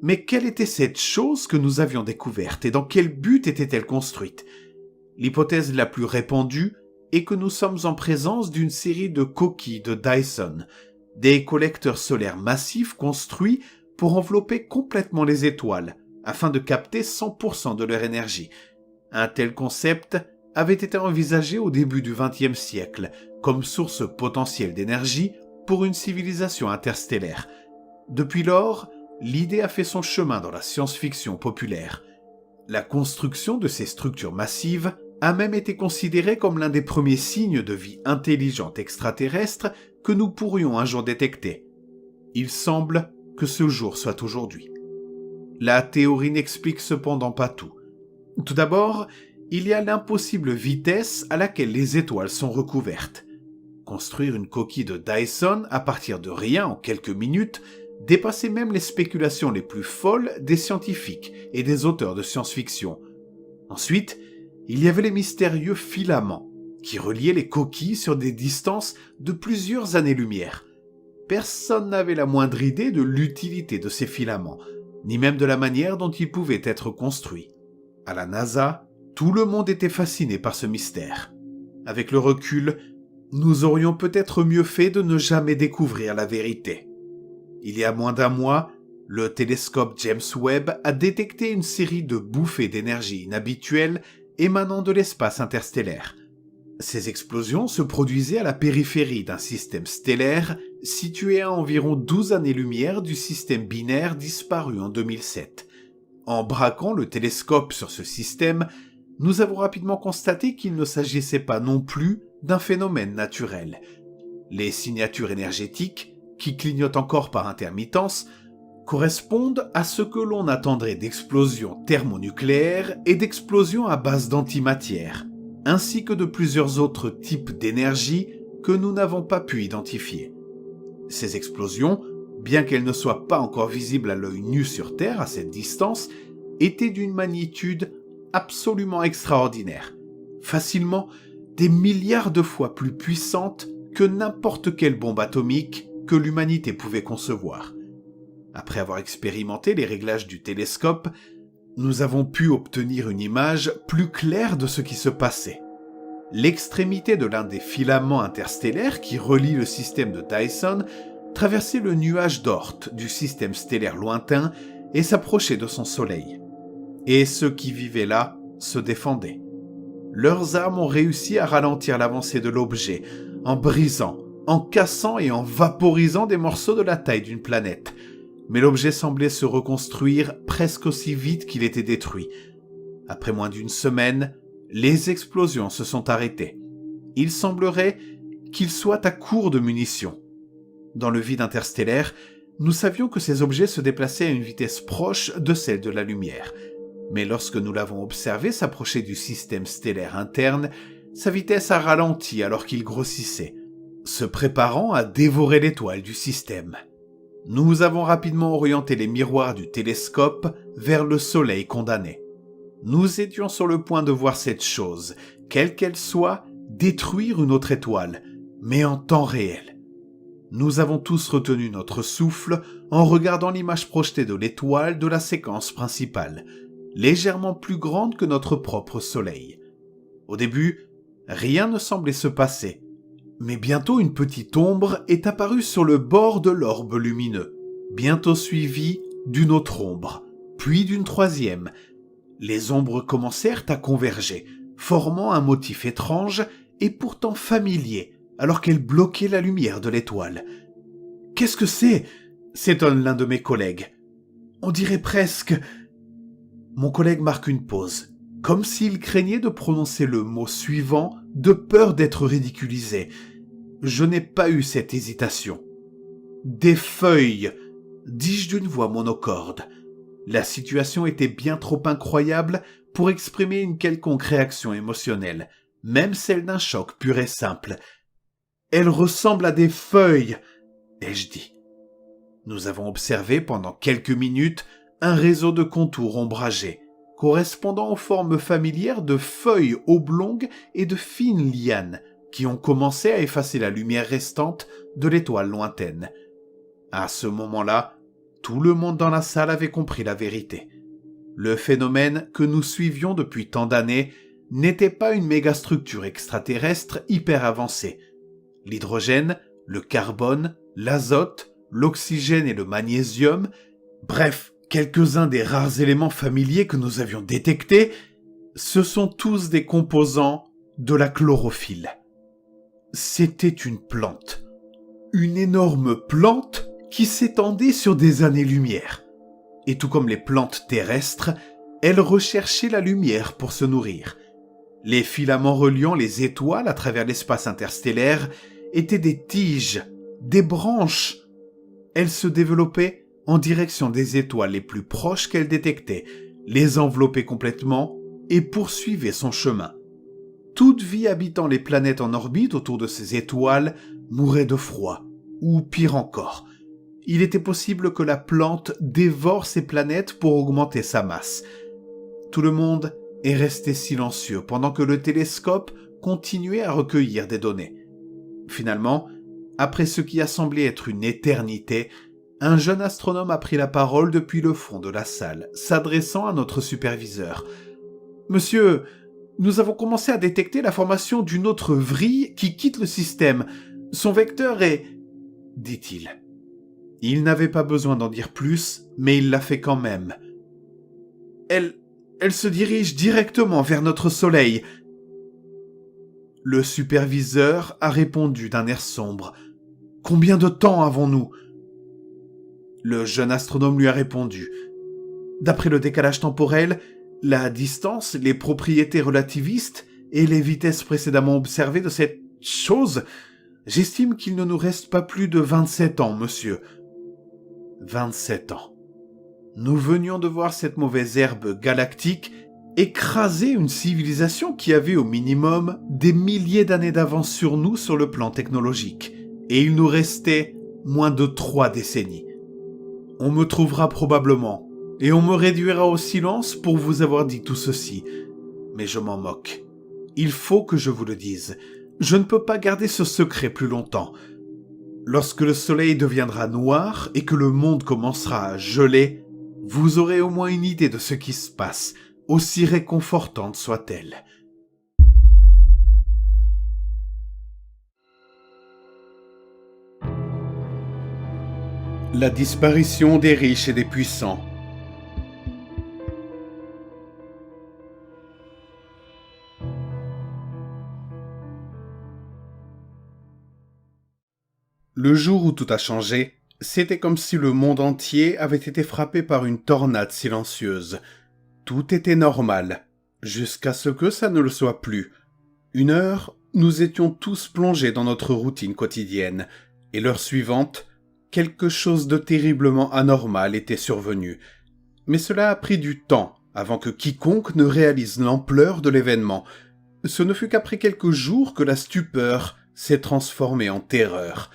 Mais quelle était cette chose que nous avions découverte et dans quel but était-elle construite ? L'hypothèse la plus répandue est que nous sommes en présence d'une série de coquilles de Dyson, des collecteurs solaires massifs construits pour envelopper complètement les étoiles, afin de capter 100% de leur énergie. Un tel concept avait été envisagé au début du XXe siècle comme source potentielle d'énergie pour une civilisation interstellaire. Depuis lors, l'idée a fait son chemin dans la science-fiction populaire. La construction de ces structures massives a même été considérée comme l'un des premiers signes de vie intelligente extraterrestre que nous pourrions un jour détecter. Il semble que ce jour soit aujourd'hui. La théorie n'explique cependant pas tout. Tout d'abord, il y a l'impossible vitesse à laquelle les étoiles sont recouvertes. Construire une coquille de Dyson à partir de rien en quelques minutes dépassait même les spéculations les plus folles des scientifiques et des auteurs de science-fiction. Ensuite, il y avait les mystérieux filaments qui reliaient les coquilles sur des distances de plusieurs années-lumière. Personne n'avait la moindre idée de l'utilité de ces filaments, ni même de la manière dont ils pouvaient être construits. À la NASA, tout le monde était fasciné par ce mystère. Avec le recul, nous aurions peut-être mieux fait de ne jamais découvrir la vérité. Il y a moins d'un mois, le télescope James Webb a détecté une série de bouffées d'énergie inhabituelles émanant de l'espace interstellaire. Ces explosions se produisaient à la périphérie d'un système stellaire situé à environ 12 années-lumière du système binaire disparu en 2007. En braquant le télescope sur ce système, nous avons rapidement constaté qu'il ne s'agissait pas non plus d'un phénomène naturel. Les signatures énergétiques, qui clignotent encore par intermittence, correspondent à ce que l'on attendrait d'explosions thermonucléaires et d'explosions à base d'antimatière, ainsi que de plusieurs autres types d'énergie que nous n'avons pas pu identifier. Ces explosions, bien qu'elles ne soient pas encore visibles à l'œil nu sur Terre à cette distance, étaient d'une magnitude absolument extraordinaire, facilement des milliards de fois plus puissante que n'importe quelle bombe atomique que l'humanité pouvait concevoir. Après avoir expérimenté les réglages du télescope, nous avons pu obtenir une image plus claire de ce qui se passait. L'extrémité de l'un des filaments interstellaires qui relie le système de Dyson traversait le nuage d'Oort du système stellaire lointain et s'approchait de son soleil. Et ceux qui vivaient là se défendaient. Leurs armes ont réussi à ralentir l'avancée de l'objet, en brisant, en cassant et en vaporisant des morceaux de la taille d'une planète. Mais l'objet semblait se reconstruire presque aussi vite qu'il était détruit. Après moins d'une semaine, les explosions se sont arrêtées. Il semblerait qu'il soit à court de munitions. Dans le vide interstellaire, nous savions que ces objets se déplaçaient à une vitesse proche de celle de la lumière. Mais lorsque nous l'avons observé s'approcher du système stellaire interne, sa vitesse a ralenti alors qu'il grossissait, se préparant à dévorer l'étoile du système. Nous avons rapidement orienté les miroirs du télescope vers le soleil condamné. Nous étions sur le point de voir cette chose, quelle qu'elle soit, détruire une autre étoile, mais en temps réel. Nous avons tous retenu notre souffle en regardant l'image projetée de l'étoile de la séquence principale, légèrement plus grande que notre propre soleil. Au début, rien ne semblait se passer, mais bientôt une petite ombre est apparue sur le bord de l'orbe lumineux, bientôt suivie d'une autre ombre, puis d'une troisième. Les ombres commencèrent à converger, formant un motif étrange et pourtant familier, alors qu'elles bloquaient la lumière de l'étoile. « Qu'est-ce que c'est ?» s'étonne l'un de mes collègues. « On dirait presque... » Mon collègue marque une pause, comme s'il craignait de prononcer le mot suivant de peur d'être ridiculisé. Je n'ai pas eu cette hésitation. « Des feuilles !» dis-je d'une voix monocorde. La situation était bien trop incroyable pour exprimer une quelconque réaction émotionnelle, même celle d'un choc pur et simple. « Elles ressemblent à des feuilles !» ai-je dit. Nous avons observé pendant quelques minutes un réseau de contours ombragés, correspondant aux formes familières de feuilles oblongues et de fines lianes, qui ont commencé à effacer la lumière restante de l'étoile lointaine. À ce moment-là, tout le monde dans la salle avait compris la vérité. Le phénomène que nous suivions depuis tant d'années n'était pas une mégastructure extraterrestre hyper avancée. L'hydrogène, le carbone, l'azote, l'oxygène et le magnésium, bref, quelques-uns des rares éléments familiers que nous avions détectés, ce sont tous des composants de la chlorophylle. C'était une plante. Une énorme plante qui s'étendait sur des années-lumière. Et tout comme les plantes terrestres, elle recherchait la lumière pour se nourrir. Les filaments reliant les étoiles à travers l'espace interstellaire étaient des tiges, des branches. Elle se développait en direction des étoiles les plus proches qu'elle détectait, les enveloppait complètement et poursuivait son chemin. Toute vie habitant les planètes en orbite autour de ces étoiles mourait de froid, ou pire encore. Il était possible que la plante dévore ces planètes pour augmenter sa masse. Tout le monde est resté silencieux pendant que le télescope continuait à recueillir des données. Finalement, après ce qui a semblé être une éternité, un jeune astronome a pris la parole depuis le fond de la salle, s'adressant à notre superviseur. « Monsieur, nous avons commencé à détecter la formation d'une autre vrille qui quitte le système. Son vecteur est... » dit-il. Il n'avait pas besoin d'en dire plus, mais il l'a fait quand même. « Elle se dirige directement vers notre soleil. » Le superviseur a répondu d'un air sombre. « Combien de temps avons-nous » Le jeune astronome lui a répondu. « D'après le décalage temporel, la distance, les propriétés relativistes et les vitesses précédemment observées de cette chose, j'estime qu'il ne nous reste pas plus de 27 ans, monsieur. » 27 ans. Nous venions de voir cette mauvaise herbe galactique écraser une civilisation qui avait au minimum des milliers d'années d'avance sur nous sur le plan technologique, et il nous restait moins de 3 décennies. On me trouvera probablement et on me réduira au silence pour vous avoir dit tout ceci. Mais je m'en moque. Il faut que je vous le dise. Je ne peux pas garder ce secret plus longtemps. Lorsque le soleil deviendra noir et que le monde commencera à geler, vous aurez au moins une idée de ce qui se passe, aussi réconfortante soit-elle. La disparition des riches et des puissants. Le jour où tout a changé, c'était comme si le monde entier avait été frappé par une tornade silencieuse. Tout était normal, jusqu'à ce que ça ne le soit plus. Une heure, nous étions tous plongés dans notre routine quotidienne, et l'heure suivante, quelque chose de terriblement anormal était survenu. Mais cela a pris du temps avant que quiconque ne réalise l'ampleur de l'événement. Ce ne fut qu'après quelques jours que la stupeur s'est transformée en terreur.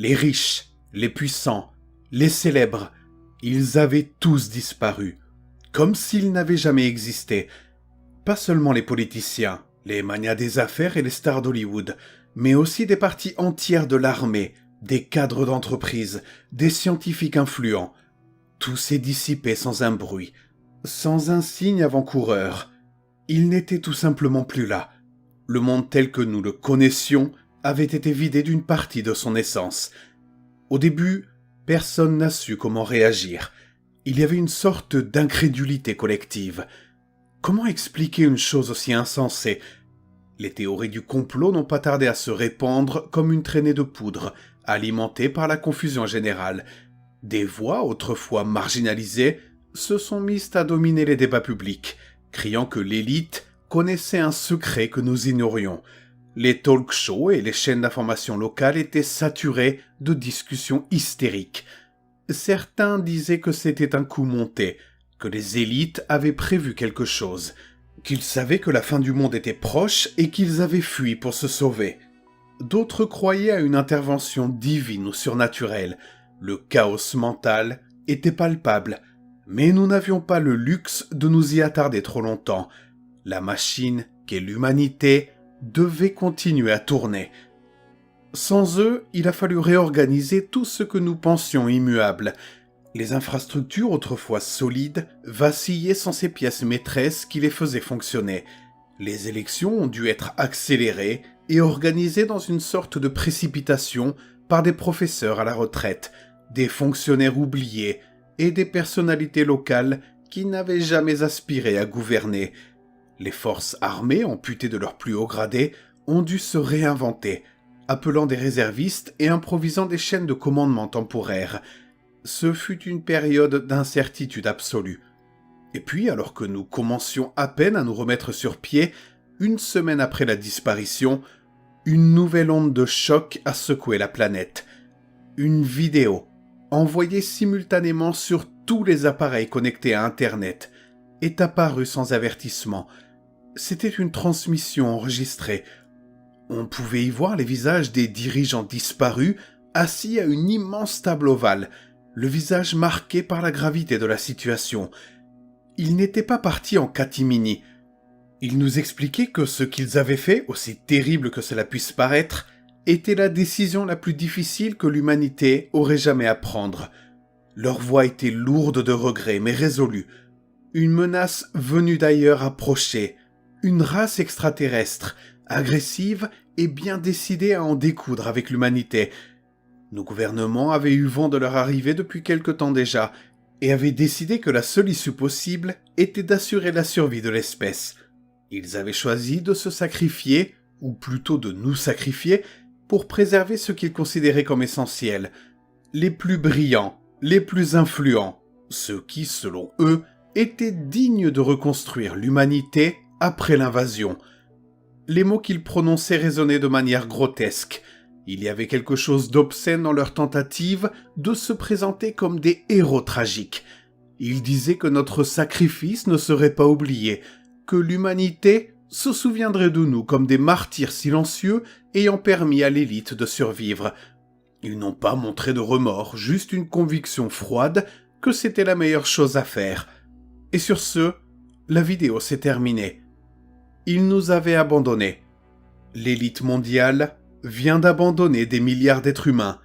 Les riches, les puissants, les célèbres, ils avaient tous disparu, comme s'ils n'avaient jamais existé. Pas seulement les politiciens, les magnats des affaires et les stars d'Hollywood, mais aussi des parties entières de l'armée, des cadres d'entreprise, des scientifiques influents. Tout s'est dissipé sans un bruit, sans un signe avant-coureur. Il n'était tout simplement plus là. Le monde tel que nous le connaissions avait été vidé d'une partie de son essence. Au début, personne n'a su comment réagir. Il y avait une sorte d'incrédulité collective. Comment expliquer une chose aussi insensée ? Les théories du complot n'ont pas tardé à se répandre comme une traînée de poudre, alimentée par la confusion générale. Des voix, autrefois marginalisées, se sont mises à dominer les débats publics, criant que l'élite connaissait un secret que nous ignorions. Les talk-shows et les chaînes d'information locales étaient saturées de discussions hystériques. Certains disaient que c'était un coup monté, que les élites avaient prévu quelque chose, qu'ils savaient que la fin du monde était proche et qu'ils avaient fui pour se sauver. D'autres croyaient à une intervention divine ou surnaturelle. Le chaos mental était palpable, mais nous n'avions pas le luxe de nous y attarder trop longtemps. La machine qu'est l'humanité devait continuer à tourner. Sans eux, il a fallu réorganiser tout ce que nous pensions immuable. Les infrastructures autrefois solides vacillaient sans ces pièces maîtresses qui les faisaient fonctionner. Les élections ont dû être accélérées et organisées dans une sorte de précipitation par des professeurs à la retraite, des fonctionnaires oubliés et des personnalités locales qui n'avaient jamais aspiré à gouverner. Les forces armées, amputées de leurs plus hauts gradés, ont dû se réinventer, appelant des réservistes et improvisant des chaînes de commandement temporaires. Ce fut une période d'incertitude absolue. Et puis, alors que nous commencions à peine à nous remettre sur pied, une semaine après la disparition, une nouvelle onde de choc a secoué la planète. Une vidéo, envoyée simultanément sur tous les appareils connectés à Internet, est apparue sans avertissement. C'était une transmission enregistrée. On pouvait y voir les visages des dirigeants disparus, assis à une immense table ovale, le visage marqué par la gravité de la situation. Ils n'étaient pas partis en catimini. Ils nous expliquaient que ce qu'ils avaient fait, aussi terrible que cela puisse paraître, était la décision la plus difficile que l'humanité aurait jamais à prendre. Leur voix était lourde de regrets, mais résolue. Une menace venue d'ailleurs approchait, une race extraterrestre, agressive et bien décidée à en découdre avec l'humanité. Nos gouvernements avaient eu vent de leur arrivée depuis quelque temps déjà, et avaient décidé que la seule issue possible était d'assurer la survie de l'espèce. Ils avaient choisi de se sacrifier, ou plutôt de nous sacrifier, pour préserver ce qu'ils considéraient comme essentiel. Les plus brillants, les plus influents, ceux qui, selon eux, étaient dignes de reconstruire l'humanité après l'invasion. Les mots qu'ils prononçaient résonnaient de manière grotesque. Il y avait quelque chose d'obscène dans leur tentative de se présenter comme des héros tragiques. Ils disaient que notre sacrifice ne serait pas oublié, que l'humanité se souviendrait de nous comme des martyrs silencieux ayant permis à l'élite de survivre. Ils n'ont pas montré de remords, juste une conviction froide que c'était la meilleure chose à faire. Et sur ce, la vidéo s'est terminée. Ils nous avaient abandonnés. L'élite mondiale vient d'abandonner des milliards d'êtres humains.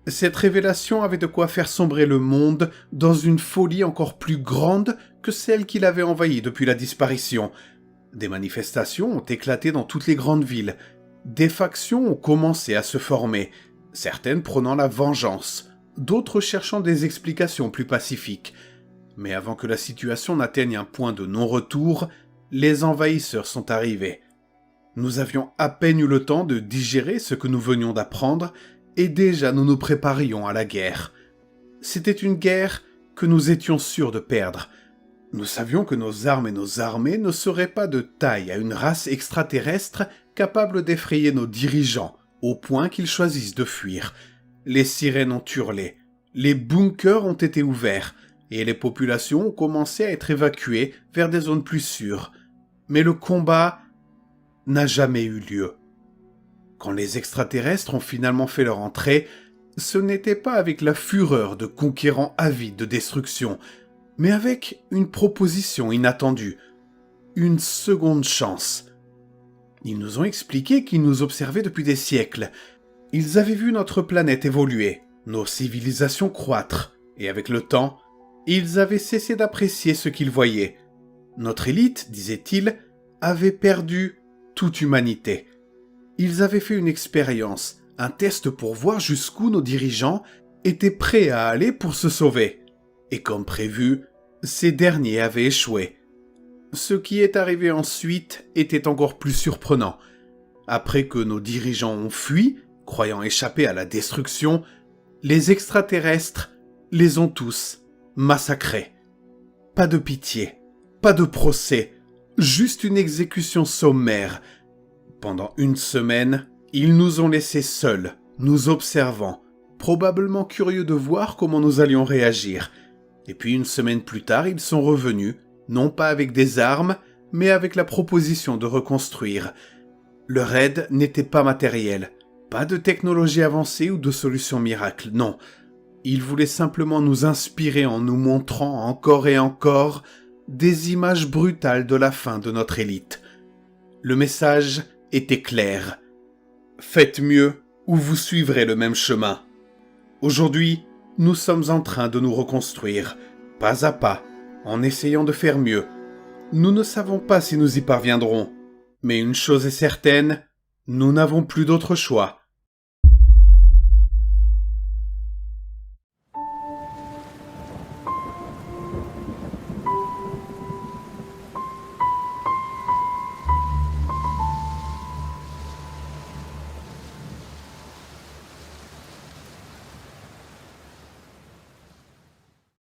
Cette révélation avait de quoi faire sombrer le monde dans une folie encore plus grande que celle qui l'avait envahi depuis la disparition. Des manifestations ont éclaté dans toutes les grandes villes. Des factions ont commencé à se former, certaines prônant la vengeance, d'autres cherchant des explications plus pacifiques. Mais avant que la situation n'atteigne un point de non-retour, les envahisseurs sont arrivés. Nous avions à peine eu le temps de digérer ce que nous venions d'apprendre, et déjà nous nous préparions à la guerre. C'était une guerre que nous étions sûrs de perdre. Nous savions que nos armes et nos armées ne seraient pas de taille à une race extraterrestre capable d'effrayer nos dirigeants, au point qu'ils choisissent de fuir. Les sirènes ont hurlé, les bunkers ont été ouverts, et les populations ont commencé à être évacuées vers des zones plus sûres. Mais le combat n'a jamais eu lieu. Quand les extraterrestres ont finalement fait leur entrée, ce n'était pas avec la fureur de conquérants avides de destruction, mais avec une proposition inattendue, une seconde chance. Ils nous ont expliqué qu'ils nous observaient depuis des siècles. Ils avaient vu notre planète évoluer, nos civilisations croître, et avec le temps, ils avaient cessé d'apprécier ce qu'ils voyaient. Notre élite, disaient-ils, avait perdu toute humanité. Ils avaient fait une expérience, un test pour voir jusqu'où nos dirigeants étaient prêts à aller pour se sauver. Et comme prévu, ces derniers avaient échoué. Ce qui est arrivé ensuite était encore plus surprenant. Après que nos dirigeants ont fui, croyant échapper à la destruction, les extraterrestres les ont tous massacrés. Pas de pitié, pas de procès, juste une exécution sommaire. Pendant une semaine, ils nous ont laissés seuls, nous observant, probablement curieux de voir comment nous allions réagir. Et puis une semaine plus tard, ils sont revenus, non pas avec des armes, mais avec la proposition de reconstruire. Leur aide n'était pas matérielle, pas de technologie avancée ou de solution miracle, non. Ils voulaient simplement nous inspirer en nous montrant encore et encore des images brutales de la fin de notre élite. Le message était clair. Faites mieux ou vous suivrez le même chemin. Aujourd'hui, nous sommes en train de nous reconstruire, pas à pas, en essayant de faire mieux. Nous ne savons pas si nous y parviendrons, mais une chose est certaine, nous n'avons plus d'autre choix.